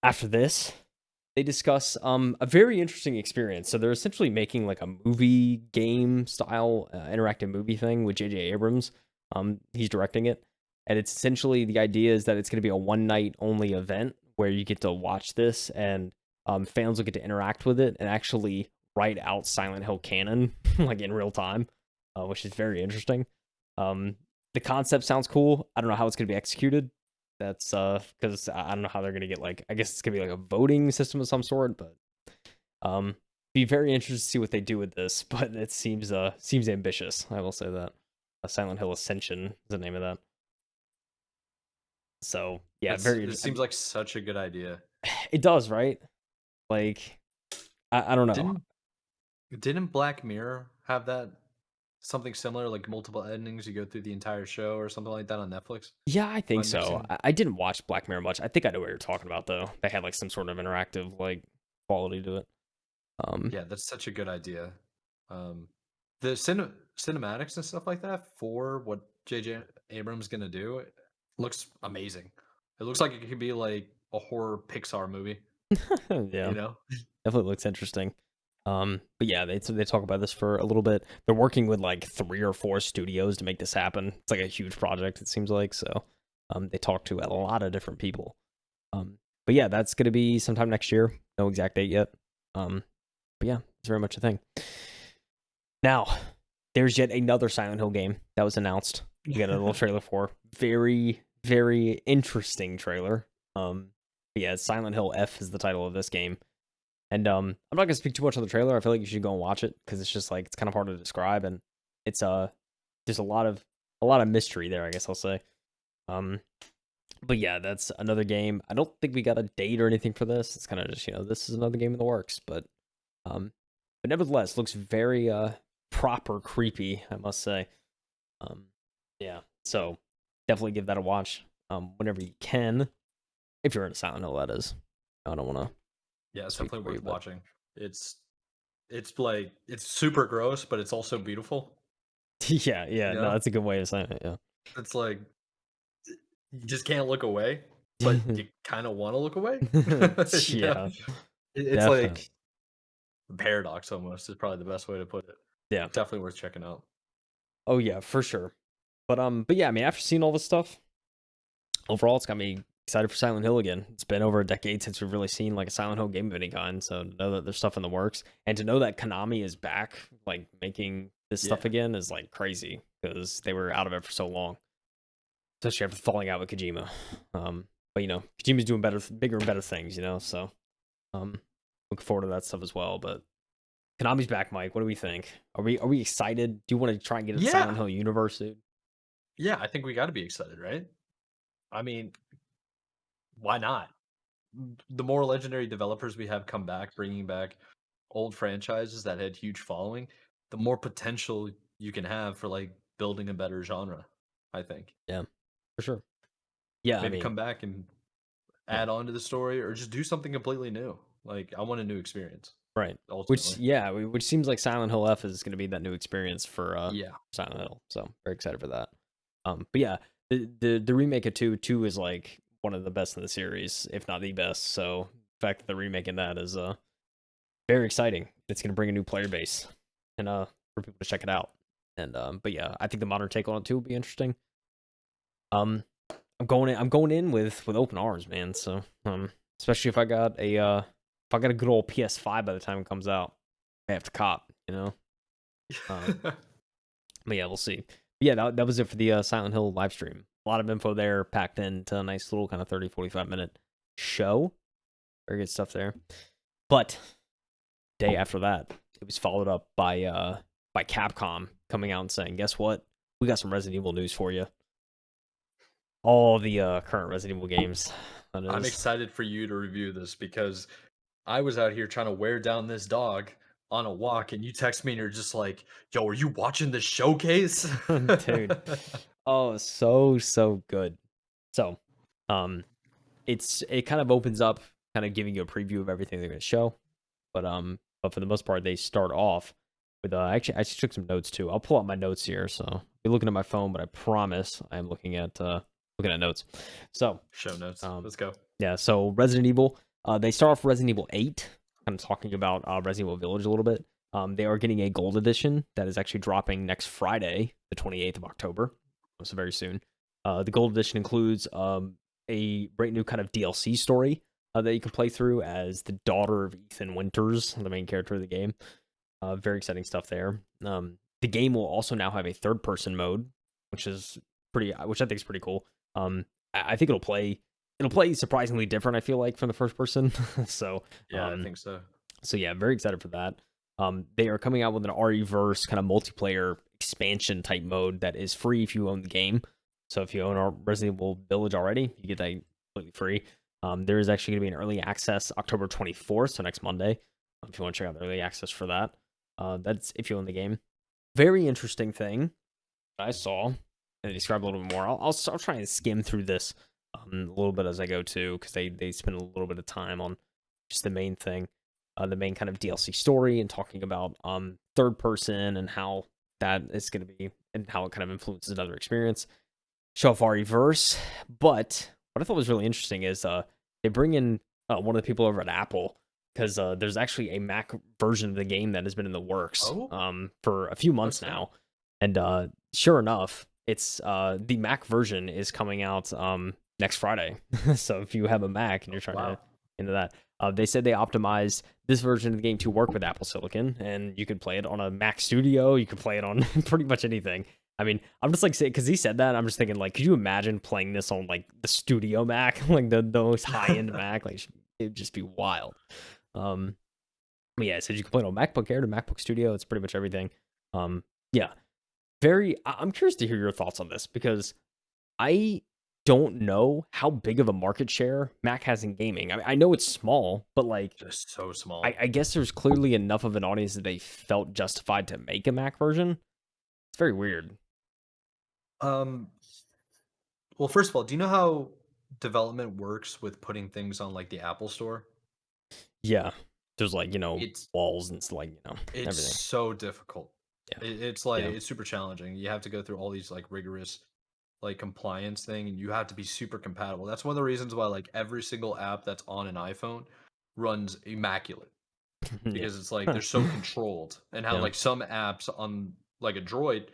After this, they discuss a very interesting experience. So they're essentially making like a movie game style interactive movie thing with J.J. Abrams. He's directing it. And it's essentially, the idea is that it's going to be a one night only event where you get to watch this and fans will get to interact with it and actually write out Silent Hill canon like in real time, which is very interesting. The concept sounds cool. I don't know how it's gonna be executed. That's because I don't know how they're gonna get like. I guess it's gonna be like a voting system of some sort, but be very interested to see what they do with this. But it seems ambitious. I will say that. A Silent Hill Ascension is the name of that. So yeah, It seems like such a good idea. It does, right? Like I don't know. Didn't Black Mirror have that something similar, like multiple endings? You go through the entire show or something like that on Netflix. Yeah, I Am I think so. mixing? I didn't watch Black Mirror much. I think I know what you're talking about though. They had like some sort of interactive like quality to it. Yeah, that's such a good idea. Um, the cinematics and stuff like that for what J.J. Abrams gonna do looks amazing. It looks like it could be like a horror Pixar movie. Yeah, You know? definitely looks interesting. But yeah, they talk about this for a little bit. They're working with like 3 or 4 studios to make this happen. It's like a huge project, it seems like. So, they talk to a lot of different people. But yeah, that's gonna be sometime next year. No exact date yet. But yeah, it's very much a thing. Now, there's yet another Silent Hill game that was announced. We got a little trailer for. Very, very interesting trailer. But yeah, Silent Hill F is the title of this game. And I'm not gonna speak too much on the trailer. I feel like you should go and watch it because it's just like it's kind of hard to describe, and it's there's a lot of mystery there, I guess I'll say. Um, but yeah, that's another game. I don't think we got a date or anything for this. It's kind of just this is another game in the works, um, but nevertheless, looks very proper creepy, I must say. Um, yeah, so definitely give that a watch whenever you can, if you're in a Silent Hill, that is. I don't want to Yeah, it's speak definitely for you, worth but watching. It's like it's super gross, but it's also beautiful. yeah, You no, know? that's a good way of saying it. It's like you just can't look away, but Yeah, you kind of want to look away. You know? yeah, It's definitely. like a paradox almost is probably the best way to put it. Yeah. Definitely worth checking out. Oh yeah, for sure. But yeah, I mean, after seeing all this stuff, overall, it's got me excited for Silent Hill again. It's been over a decade since we've really seen like a Silent Hill game of any kind. So to know that there's stuff in the works and to know that Konami is back, like making this stuff Yeah. again, is like crazy because they were out of it for so long, especially after falling out with Kojima. But Kojima's doing better, bigger and better things. So um, looking forward to that stuff as well. But Konami's back, Mike. What do we think? Are we excited? Do you want to try and get into the Yeah. Silent Hill universe, dude? Yeah, I think we got to be excited, right? I mean, why not? The more legendary developers we have come back, bringing back old franchises that had huge following, the more potential you can have for like building a better genre, I think. Yeah, for sure. Yeah, I Maybe mean, come back and yeah. add on to the story or just do something completely new. Like I want a new experience Right. Which ultimately. yeah, which seems like Silent Hill F is going to be that new experience for Yeah. Silent Hill. So very excited for that. But yeah, the remake of two is like one of the best in the series, if not the best. So the fact that they're remaking that is very exciting. It's going to bring a new player base and for people to check it out. And but yeah, I think the modern take on it too will be interesting. Um, I'm going in with open arms, man. So especially if I got a good old PS5 by the time it comes out, I have to cop. Um, but yeah, we'll see. But yeah, that was it for the Silent Hill live stream. A lot of info there packed into a nice little kind of 30-45 minute show. Very good stuff there. But day after that, it was followed up by Capcom coming out and saying, "Guess what? We got some Resident Evil news for you. All the current Resident Evil games." That I'm is. excited for you to review this because I was out here trying to wear down this dog on a walk, and you text me and you're just like, "Yo, are you watching this showcase?" Dude. Oh, so good. So, um, it kind of opens up, kind of giving you a preview of everything they're going to show. But for the most part, they start off with actually I took some notes too. I'll pull out my notes here. So you're looking at my phone, but I promise I'm looking at notes. So, Show notes. um, Let's go. yeah. So Resident Evil, they start off Resident Evil 8, kind of talking about Resident Evil Village a little bit. They are getting a gold edition that is actually dropping next Friday, the 28th of October, so very soon. The gold edition includes a brand new kind of DLC story that you can play through as the daughter of Ethan Winters, the main character of the game. Very exciting stuff there. The game will also now have a third-person mode, which I think is pretty cool. I think it'll play surprisingly different, I feel like, from the first person. so Yeah, I think so. so yeah, very excited for that. They are coming out with an RE-verse kind of multiplayer expansion type mode that is free if you own the game. So if you own our Resident Evil Village already, you get that completely free. There is actually going to be an early access October 24th, so next Monday, if you want to check out the early access for that. That's if you own the game. Very interesting thing I saw, and describe a little bit more. I'll try and skim through this a little bit as I go too, because they spend a little bit of time on just the main thing, the main kind of DLC story, and talking about third person and how that is going to be and how it kind of influences another experience. Show off verse, but what I thought was really interesting is they bring in one of the people over at Apple, because there's actually a Mac version of the game that has been in the works for a few months now, and sure enough, it's the Mac version is coming out next Friday. So if you have a Mac and you're trying to into that, they said they optimized this version of the game to work with Apple Silicon, and you can play it on a Mac Studio. You can play it on pretty much anything. I mean, I'm just like, because he said that, I'm just thinking, like, could you imagine playing this on like the Studio Mac, like the most high end Mac? Like, it'd just be wild. But yeah, it said you can play it on MacBook Air to MacBook Studio. It's pretty much everything. Yeah, I'm curious to hear your thoughts on this, because I don't know how big of a market share Mac has in gaming. I mean, I know it's small, but like, just so small. I guess there's clearly enough of an audience that they felt justified to make a Mac version. It's very weird. Well, first of all, do you know how development works with putting things on like the Apple Store? Yeah, there's like It's walls and like it's everything. so difficult. Yeah, It's like yeah, it's super challenging. You have to go through all these like rigorous like compliance thing, and you have to be super compatible. That's one of the reasons why like every single app that's on an iPhone runs immaculate, yeah, because it's like they're so controlled, and how yeah, like some apps on like a Droid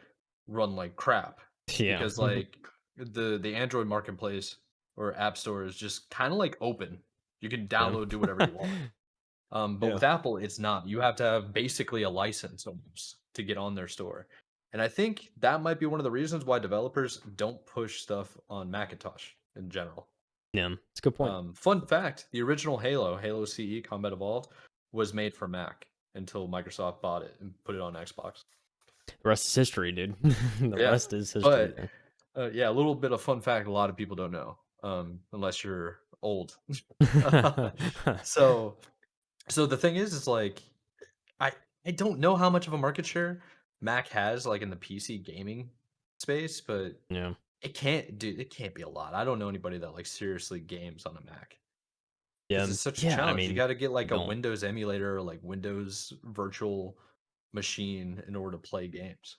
run like crap, yeah, because like the Android marketplace or app store is just kind of like open. You can yeah, download, do whatever you want. But yeah, with Apple, it's not. You have to have basically a license almost to get on their store. And I think that might be one of the reasons why developers don't push stuff on Macintosh in general. yeah. It's a good point. Fun fact, the original Halo CE Combat Evolved, was made for Mac until Microsoft bought it and put it on Xbox. The rest is history, dude. The Yeah. rest is history. But There. yeah, a little bit of fun fact a lot of people don't know, unless you're old. so so the thing is, it's like I I don't know how much of a market share Mac has, like, in the PC gaming space, but Yeah, it can't be a lot. I don't know anybody that, like, seriously games on a Mac, because yeah, it's such a yeah. I challenge. You mean, gotta get, I like, a don't. Windows emulator or, like, Windows virtual machine in order to play games.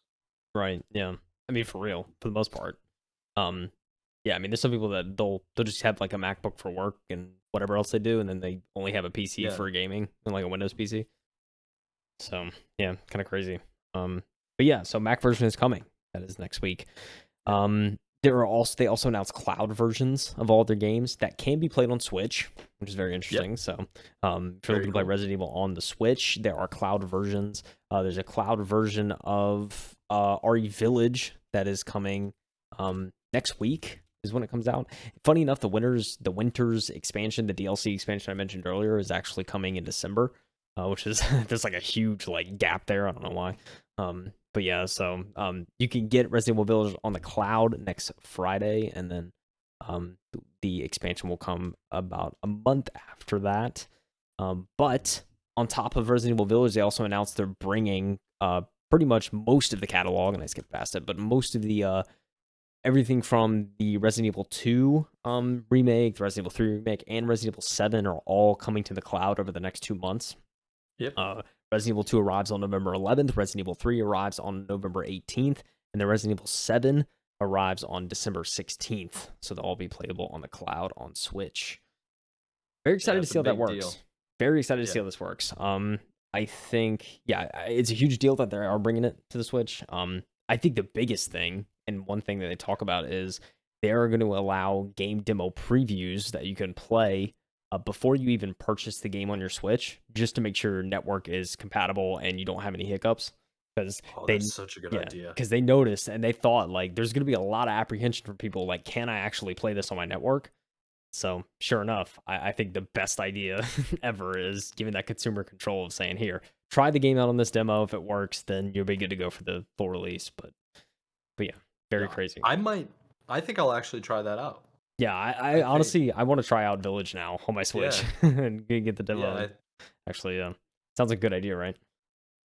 Right. Yeah. I mean, for real, for the most part. Um, yeah. I mean, there's some people that they'll just have like a MacBook for work and whatever else they do, and then they only have a PC Yeah. for gaming and like a Windows PC. So yeah, kind of crazy. But yeah, so Mac version is coming. That is next week. Yeah. They also announced cloud versions of all their games that can be played on Switch, which is very interesting. Yep. So if you're Very looking to play cool. Resident Evil on the Switch, there are cloud versions. There's a cloud version of RE Village that is coming next week is when it comes out. Funny enough, the winter's expansion, the DLC expansion I mentioned earlier, is actually coming in December, which is there's like a huge like gap there. I don't know why. But yeah, so you can get Resident Evil Village on the cloud next Friday, and then the expansion will come about a month after that. But on top of Resident Evil Village, they also announced they're bringing pretty much most of the catalog, and I skipped past it, but most of the everything from the Resident Evil 2 remake, the Resident Evil 3 remake, and Resident Evil 7 are all coming to the cloud over the next 2 months. Yep. Resident Evil 2 arrives on November 11th, Resident Evil 3 arrives on November 18th, and then Resident Evil 7 arrives on December 16th. So they'll all be playable on the cloud on Switch. Very Yeah, excited to it's a see how that big deal. works. Very excited to see Yeah. how this works. I think, yeah, it's a huge deal that they are bringing it to the Switch. I think the biggest thing, and one thing that they talk about, is they are going to allow game demo previews that you can play before you even purchase the game on your Switch, just to make sure your network is compatible and you don't have any hiccups. because Oh, they that's such a good yeah, idea. because they noticed and they thought like there's going to be a lot of apprehension for people like, can I actually play this on my network? So sure enough, I think the best idea ever is giving that consumer control of saying, here, try the game out on this demo. If it works, then you'll be good to go for the full release. But yeah, very Yeah, crazy. I think I'll actually try that out. Yeah, I I think, honestly I want to try out Village now on my Switch yeah, and get the demo. yeah. And actually, sounds like a good idea, right?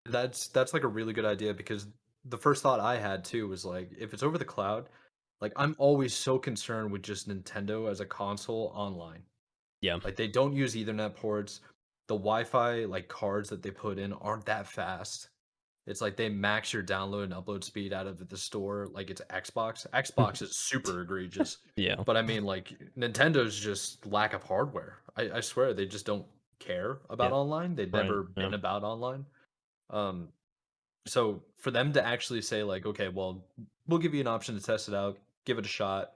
That's like a really good idea because the first thought I had too was like if it's over the cloud, like I'm always so concerned with just Nintendo as a console online. Yeah. Like they don't use Ethernet ports. The Wi-Fi like cards that they put in aren't that fast. It's like they max your download and upload speed out of the store like it's Xbox. Xbox is super egregious. Yeah. But I mean like Nintendo's just lack of hardware. I swear they just don't care about Yeah. online. They've Right. never Yeah. been about online. Um so for them to actually say like, okay, well, we'll give you an option to test it out, give it a shot,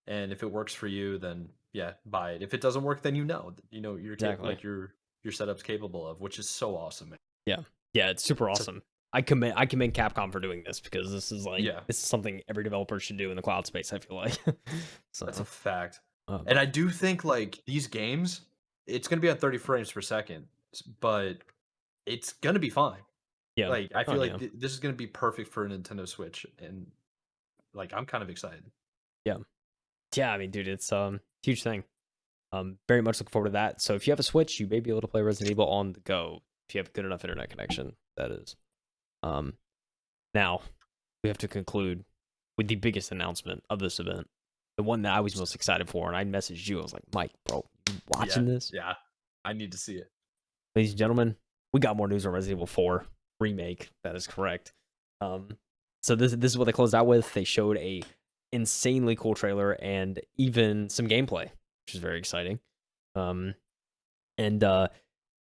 and if it works for you, then yeah, buy it. If it doesn't work, then you know you're Exactly. like your setup's capable of, which is so awesome, man. Yeah. Yeah, it's super It's a, awesome. I commend Capcom for doing this because yeah, this is something every developer should do in the cloud space, I feel like. that's a So, fact. um, And I do think like these games, it's gonna be at 30 frames per second, but it's gonna be fine. yeah. Like I Oh feel like yeah. this is gonna be perfect for a Nintendo Switch, and like I'm kind of excited. Yeah. Yeah, I mean, dude, it's huge thing. Very much looking forward to that. So if you have a Switch, you may be able to play Resident Evil on the go if you have a good enough internet connection, that is. Um Now, we have to conclude with the biggest announcement of this event. The one that I was most excited for, and I messaged you. I was like, Mike, bro, you Yeah, watching this? yeah, I need to see it. Ladies and gentlemen, we got more news on Resident Evil 4 remake. That is correct. Um, so this is what they closed out with. They showed a insanely cool trailer and even some gameplay, which is very exciting. Um, and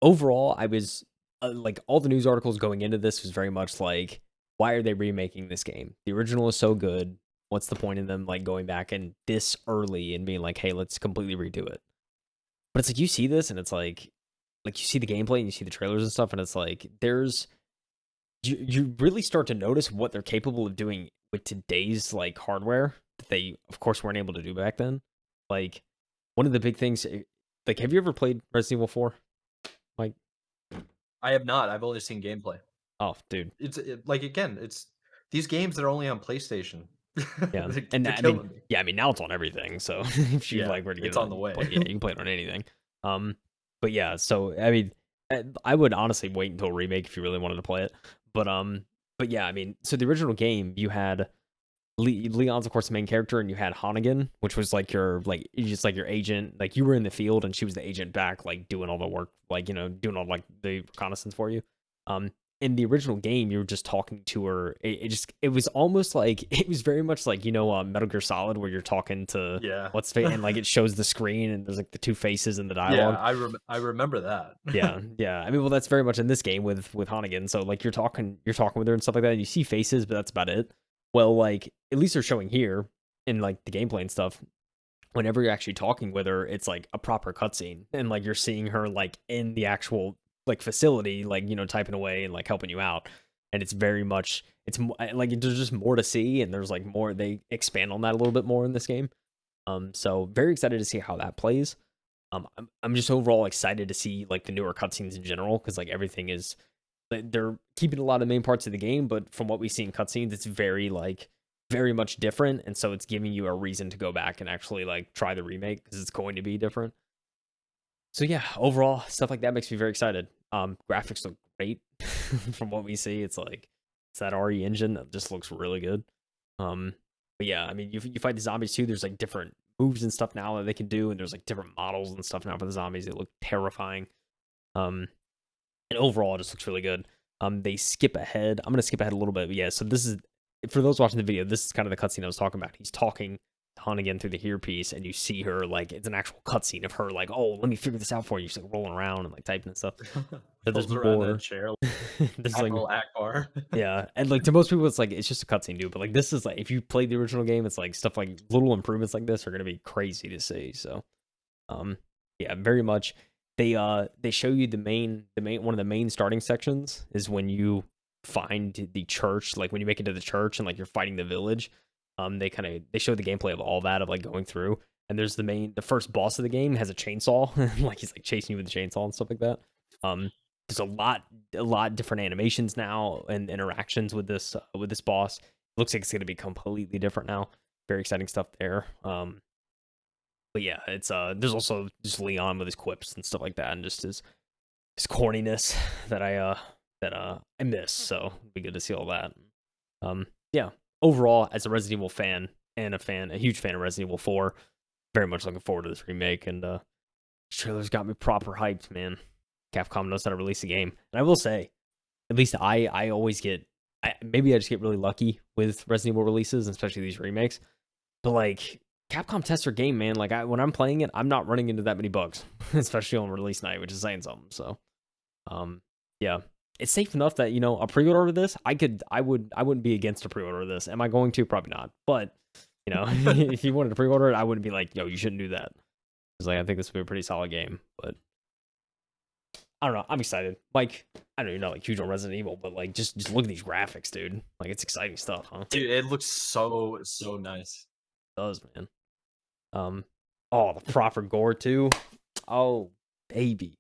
overall, I was like, all the news articles going into this was very much like, why are they remaking this game? The original is so good. What's the point in them like going back and this early and being like, hey, let's completely redo it? But it's like you see this and it's like you see the gameplay and you see the trailers and stuff, and it's like there's you really start to notice what they're capable of doing with today's like hardware that they of course weren't able to do back then. Like one of the big things, like have you ever played Resident Evil 4? Like, I have not. I've only seen gameplay. oh, dude. Like again, it's these games that are only on PlayStation. Yeah, and They're I mean, killing me. yeah, I mean now it's on everything. So if you Yeah, like were to get it's it, on the way. yeah, you can play it on anything. Um, but yeah, so I mean, I would honestly wait until remake if you really wanted to play it. But but yeah, I mean, so the original game you had Leon's of course the main character, and you had Hannigan, which was like your like just like your agent. Like you were in the field, and she was the agent back, like doing all the work, like doing all like the reconnaissance for you. Um, in the original game, you were just talking to her. It was almost like it was very much like Metal Gear Solid, where you're talking to Yeah. what's face, and like it shows the screen, and there's like the two faces and the Yeah, dialogue. I remember that. Yeah, yeah. I mean, well, that's very much in this game with Hannigan. So like you're talking with her and stuff like that, and you see faces, but that's about it. Well, like at least they're showing here in like the gameplay and stuff. Whenever you're actually talking with her, it's like a proper cutscene, and like you're seeing her like in the actual like facility, like typing away and like helping you out. And it's very much like there's just more to see, and there's like more they expand on that a little bit more in this game. So very excited to see how that plays. I'm just overall excited to see like the newer cutscenes in general because like everything is they're keeping a lot of main parts of the game, but from what we see in cutscenes, it's very much different, and so it's giving you a reason to go back and actually like try the remake because it's going to be different. So yeah, overall stuff like that makes me very excited. Graphics look great from what we see. It's that RE engine that just looks really good. But yeah, I mean, you fight the zombies too. There's like different moves and stuff now that they can do, and there's like different models and stuff now for the zombies. They look terrifying. Um, and overall, it just looks really good. They skip ahead. I'm gonna skip ahead a little bit, but yeah. So this is for those watching the video. This is kind of the cutscene I was talking about. He's talking to Hunnigan through the earpiece, and you see her like it's an actual cutscene of her like, oh, let me figure this out for you. She's like rolling around and like typing and stuff. So there's Rolls around that more. chair, There's like Admiral Akbar. yeah, and like to most people, it's like it's just a cutscene, dude. But like this is like if you played the original game, it's like stuff like little improvements like this are gonna be crazy to see. So, yeah, very much. They show you the main one of the main starting sections is when you find the church, like when you make it to the church and like you're fighting the village. They show the gameplay of all that, of like going through. And there's the first boss of the game has a chainsaw, like he's like chasing you with a chainsaw and stuff like that. There's a lot different animations now and interactions with this boss. It looks like it's gonna be completely different now. Very exciting stuff there. But yeah, it's there's also just Leon with his quips and stuff like that, and just his corniness that I miss. So it'd be good to see all that. Yeah. Overall, as a Resident Evil fan and a huge fan of Resident Evil 4, very much looking forward to this remake. And this trailer's got me proper hyped, man. Capcom knows how to release a game, and I will say, at least I always get, maybe I just get really lucky with Resident Evil releases, especially these remakes. But like, Capcom tests their game, man. Like when I'm playing it, I'm not running into that many bugs, especially on release night, which is saying something. So, yeah, it's safe enough that, a pre-order of this, I wouldn't be against a pre-order of this. Am I going to? Probably not. But if you wanted to pre-order it, I wouldn't be like, yo, you shouldn't do that. It's like, I think this would be a pretty solid game. But I don't know. I'm excited. Like, I know you're not like huge on Resident Evil, but like just look at these graphics, dude. Like, it's exciting stuff, huh? Dude, it looks so nice. It does, man. Oh, the proper gore too. Oh, baby.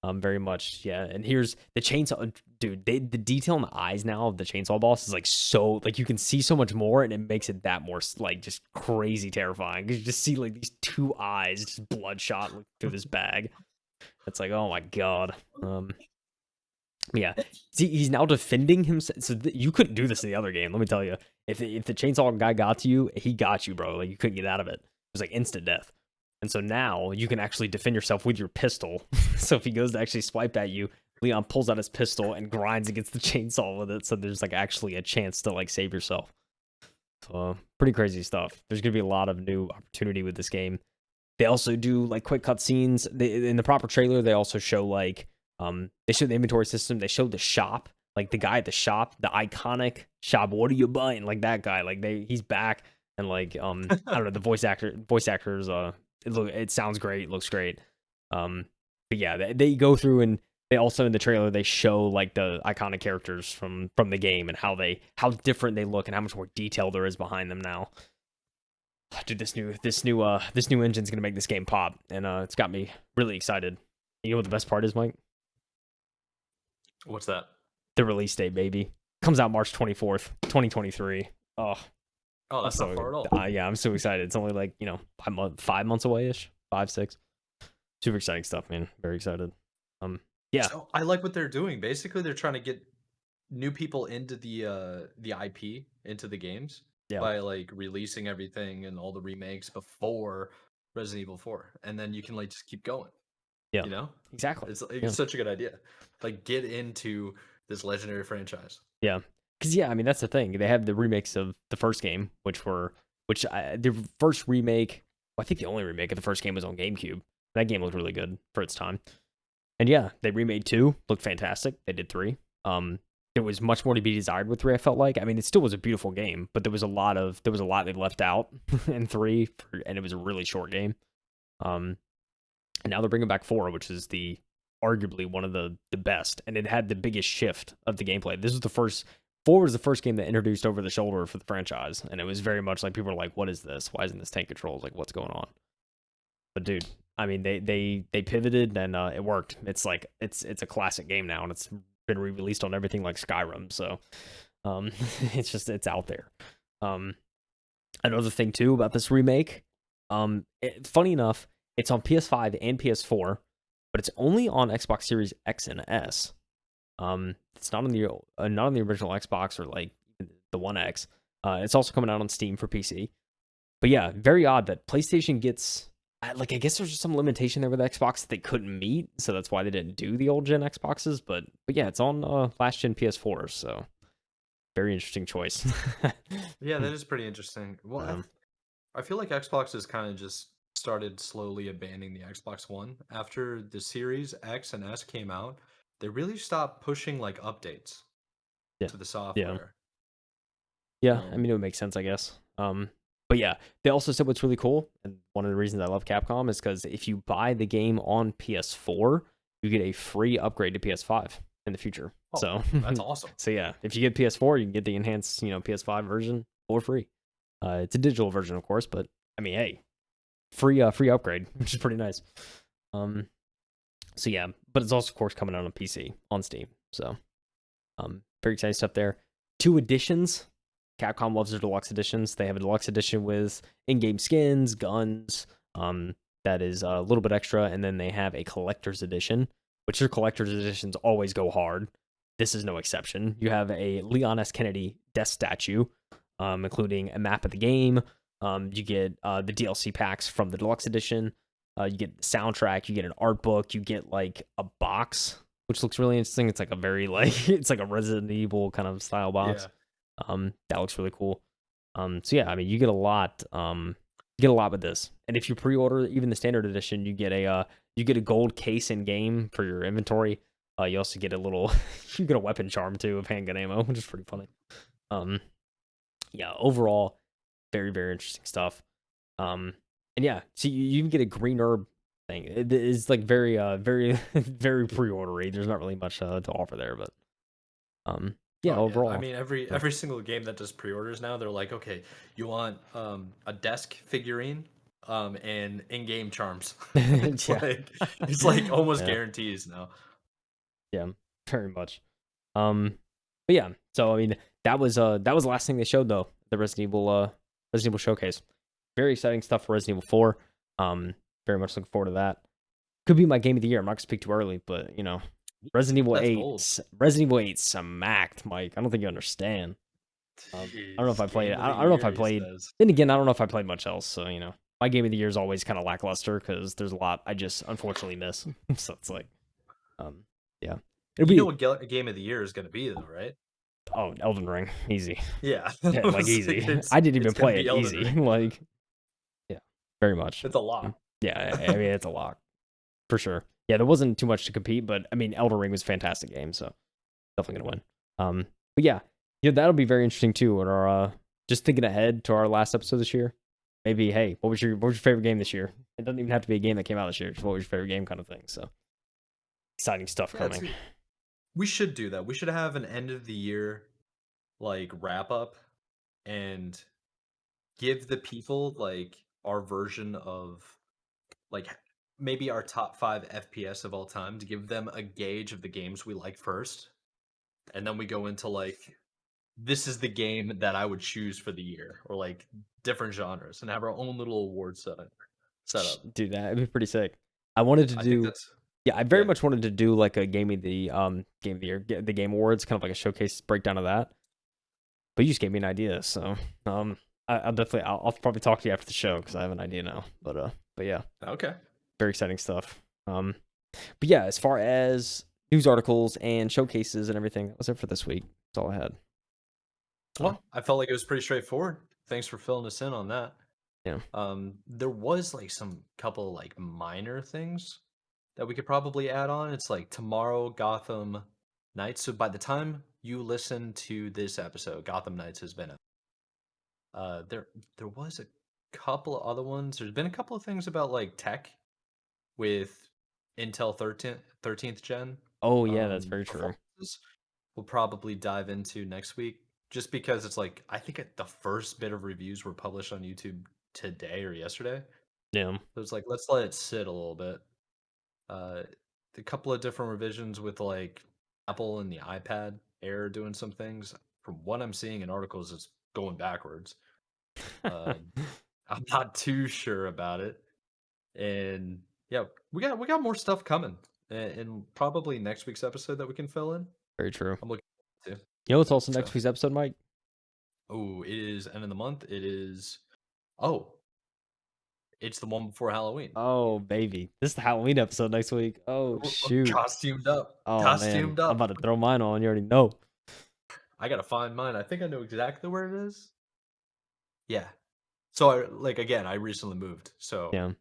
Very much, yeah. And here's the chainsaw, dude. The detail in the eyes now of the chainsaw boss is like so, like you can see so much more, and it makes it that more like just crazy terrifying. Cause you just see like these two eyes just bloodshot through this bag. It's like, oh my god. Yeah. See, he's now defending himself. So you couldn't do this in the other game. Let me tell you, if the chainsaw guy got to you, he got you, bro. Like you couldn't get out of it. It was like instant death. And so now you can actually defend yourself with your pistol. So if he goes to actually swipe at you, Leon pulls out his pistol and grinds against the chainsaw with it. So there's like actually a chance to like save yourself. So pretty crazy stuff. There's gonna be a lot of new opportunity with this game. They also do like quick cutscenes. In the proper trailer, they also show like they show the inventory system. They show the shop, like the guy at the shop, the iconic shop. What are you buying? Like that guy. Like he's back, and like I don't know, the voice actors. It sounds great. It looks great. But yeah, they go through, and they also in the trailer they show like the iconic characters from the game and how different they look and how much more detail there is behind them now. Dude, this new engine's gonna make this game pop, and it's got me really excited. You know what the best part is, Mike? What's that? The release date, baby. Comes out March 24th, 2023. Oh, that's not far at all. Yeah, I'm so excited. It's only like 5 months away ish, 5, 6. Super exciting stuff, man. Very excited. Yeah. So I like what they're doing. Basically, they're trying to get new people into the IP, into the games. Yeah. By like releasing everything and all the remakes before Resident Evil 4, and then you can like just keep going. Yeah, exactly. It's such a good idea. Like get into this legendary franchise. Yeah, because I mean that's the thing. They have the remakes of the first game, the first remake. Well, I think the only remake of the first game was on GameCube. That game looked really good for its time. And yeah, they remade 2, looked fantastic. They did 3. There was much more to be desired with 3, I felt like. I mean, it still was a beautiful game, but there was a lot they left out in 3, and it was a really short game. And now they're bringing back 4, which is arguably one of the best, and it had the biggest shift of the gameplay. 4 was the first game that introduced over the shoulder for the franchise, and it was very much like people were like, "What is this? Why isn't this tank controls? Like, what's going on?" But dude, I mean, they pivoted and it worked. It's like it's a classic game now, and it's been re-released on everything like Skyrim, so it's out there. Another thing too about this remake, funny enough, it's on PS5 and PS4, but it's only on Xbox Series X and S. It's not on the original Xbox or like the One X. It's also coming out on Steam for PC. But yeah, very odd that PlayStation gets I guess there's just some limitation there with Xbox that they couldn't meet, so that's why they didn't do the old gen Xboxes. But yeah, it's on last gen PS4, so very interesting choice. Yeah, that is pretty interesting. Well, I feel like Xbox has kind of just started slowly abandoning the Xbox One after the Series X and S came out. They really stopped pushing like updates to the software. Yeah, I mean it would make sense, I guess. But yeah, they also said what's really cool, and one of the reasons I love Capcom is because if you buy the game on PS4, you get a free upgrade to PS5. in the future. Oh, So that's awesome. so yeah, if you get PS4, you can get the enhanced, PS5 version for free. It's a digital version, of course, but I mean, hey, free upgrade, which is pretty nice. So yeah, but it's also of course coming out on PC on Steam. So very exciting stuff there. 2 editions. Capcom loves their deluxe editions. They have a deluxe edition with in-game skins, guns, that is a little bit extra, and then they have a collector's edition, which their collector's editions always go hard. This is no exception. You have a Leon S. Kennedy death statue, including a map of the game. You get the DLC packs from the deluxe edition. You get the soundtrack. You get an art book. You get like a box, which looks really interesting. It's like a very it's like a Resident Evil kind of style box. Yeah. That looks really cool. So yeah, I mean, you get a lot. You get a lot with this, and if you pre-order even the standard edition, you get a gold case in game for your inventory. You also get a little, you get a weapon charm too of handgun ammo, which is pretty funny. Yeah, overall, very very interesting stuff. And yeah, so you even get a green herb thing. It is like very very very pre-ordery. There's not really much to offer there, but yeah, Oh yeah, I overall, mean every single game that does pre-orders now, they're like, okay, you want a desk figurine, and in-game charms. It's yeah, like almost yeah, guarantees now. yeah, very much. But yeah, so I mean, that was the last thing they showed though, the Resident Evil showcase. Very exciting stuff for Resident Evil 4. Very much looking forward to that. Could be my game of the year. I'm not gonna speak too early, but Resident Evil That's 8, bold. Resident Evil 8 smacked, Mike. I don't think you understand. I don't know if Jeez, I played it. game of the I don't know if I year, he played. says. Then again, I don't know if I played much else. So my game of the year is always kind of lackluster because there's a lot I just unfortunately miss. So it's like, yeah, it'll You know be what game of the year is going to be though, right? Elden Ring, easy. Yeah, Yeah, like easy. it's I didn't it's even going to play it be Elden easy. Ring. Like, yeah, very much. It's a lot. Yeah, I mean it's a lot for sure. Yeah, there wasn't too much to compete, but I mean Elden Ring was a fantastic game, so definitely gonna win. But yeah, that'll be very interesting too. And our just thinking ahead to our last episode this year, maybe hey, what was your favorite game this year? It doesn't even have to be a game that came out this year. Just what was your favorite game kind of thing. So exciting stuff Yeah, coming. we should do that. We should have an end of the year like wrap up and give the people like our version of like maybe our top 5 FPS of all time to give them a gauge of the games we like first. And then we go into like this is the game that I would choose for the year or like different genres and have our own little award setup. Do that. It'd be pretty sick. I wanted to I think do. that's Yeah, I very yeah. much wanted to do like a game of the year, the game awards, kind of like a showcase breakdown of that. But you just gave me an idea, so I'll definitely I'll probably talk to you after the show because I have an idea now. But yeah, Okay. very exciting stuff. But yeah, as far as news articles and showcases and everything, that was it for this week. That's all I had. Well, I felt like it was pretty straightforward. Thanks for filling us in on that. Yeah. There was like some couple like minor things that we could probably add on. It's like tomorrow Gotham Knights. So by the time you listen to this episode, Gotham Knights has been there was a couple of other ones. There's been a couple of things about like tech with Intel 13th gen Oh yeah, that's very true. performances. We'll probably dive into next week just because it's like I think the first bit of reviews were published on YouTube today or yesterday. Yeah. So it's like let's let it sit a little bit. Uh, a couple of different revisions with like Apple and the iPad Air doing some things. From what I'm seeing in articles, it's going backwards. Uh, I'm not too sure about it, and yeah, we got more stuff coming, and probably next week's episode that we can fill in. Very true. I'm looking forward to. It's also So, next week's episode, Mike. oh, it is end of the month. It is. Oh, it's the one before Halloween. Oh baby, this is the Halloween episode next week. Oh We're shoot. costumed up. Oh man, Costumed I'm up. about to throw mine on. You already know. I gotta find mine. I think I know exactly where it is. Yeah. So I like again, I recently moved, so Yeah.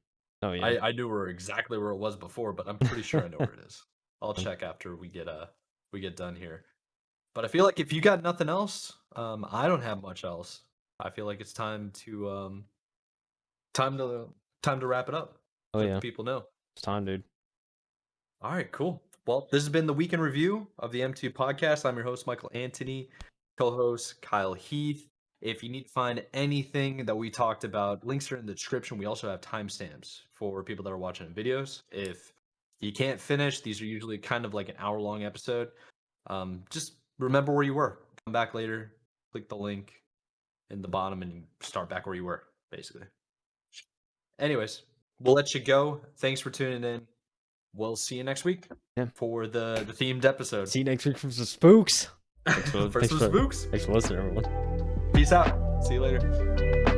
Oh yeah. I knew where exactly where it was before, but I'm pretty sure I know where it is. I'll check after we get done here. But I feel like if you got nothing else, I don't have much else. I feel like it's time to time to wrap it up. Oh Let the yeah. people know. It's time, dude. All right, cool. Well, this has been the weekend review of the M2 podcast. I'm your host, Michael Anthony, co-host Kyle Heath. If you need to find anything that we talked about, links are in the description. We also have timestamps for people that are watching videos. If you can't finish, these are usually kind of like an hour-long episode. Just remember where you were. Come back later, click the link in the bottom, and start back where you were, basically. Anyways, we'll let you go. Thanks for tuning in. We'll see you next week for the themed episode. See you next week for some spooks. Thanks for spooks. Thanks for listening, everyone. Peace out. See you later.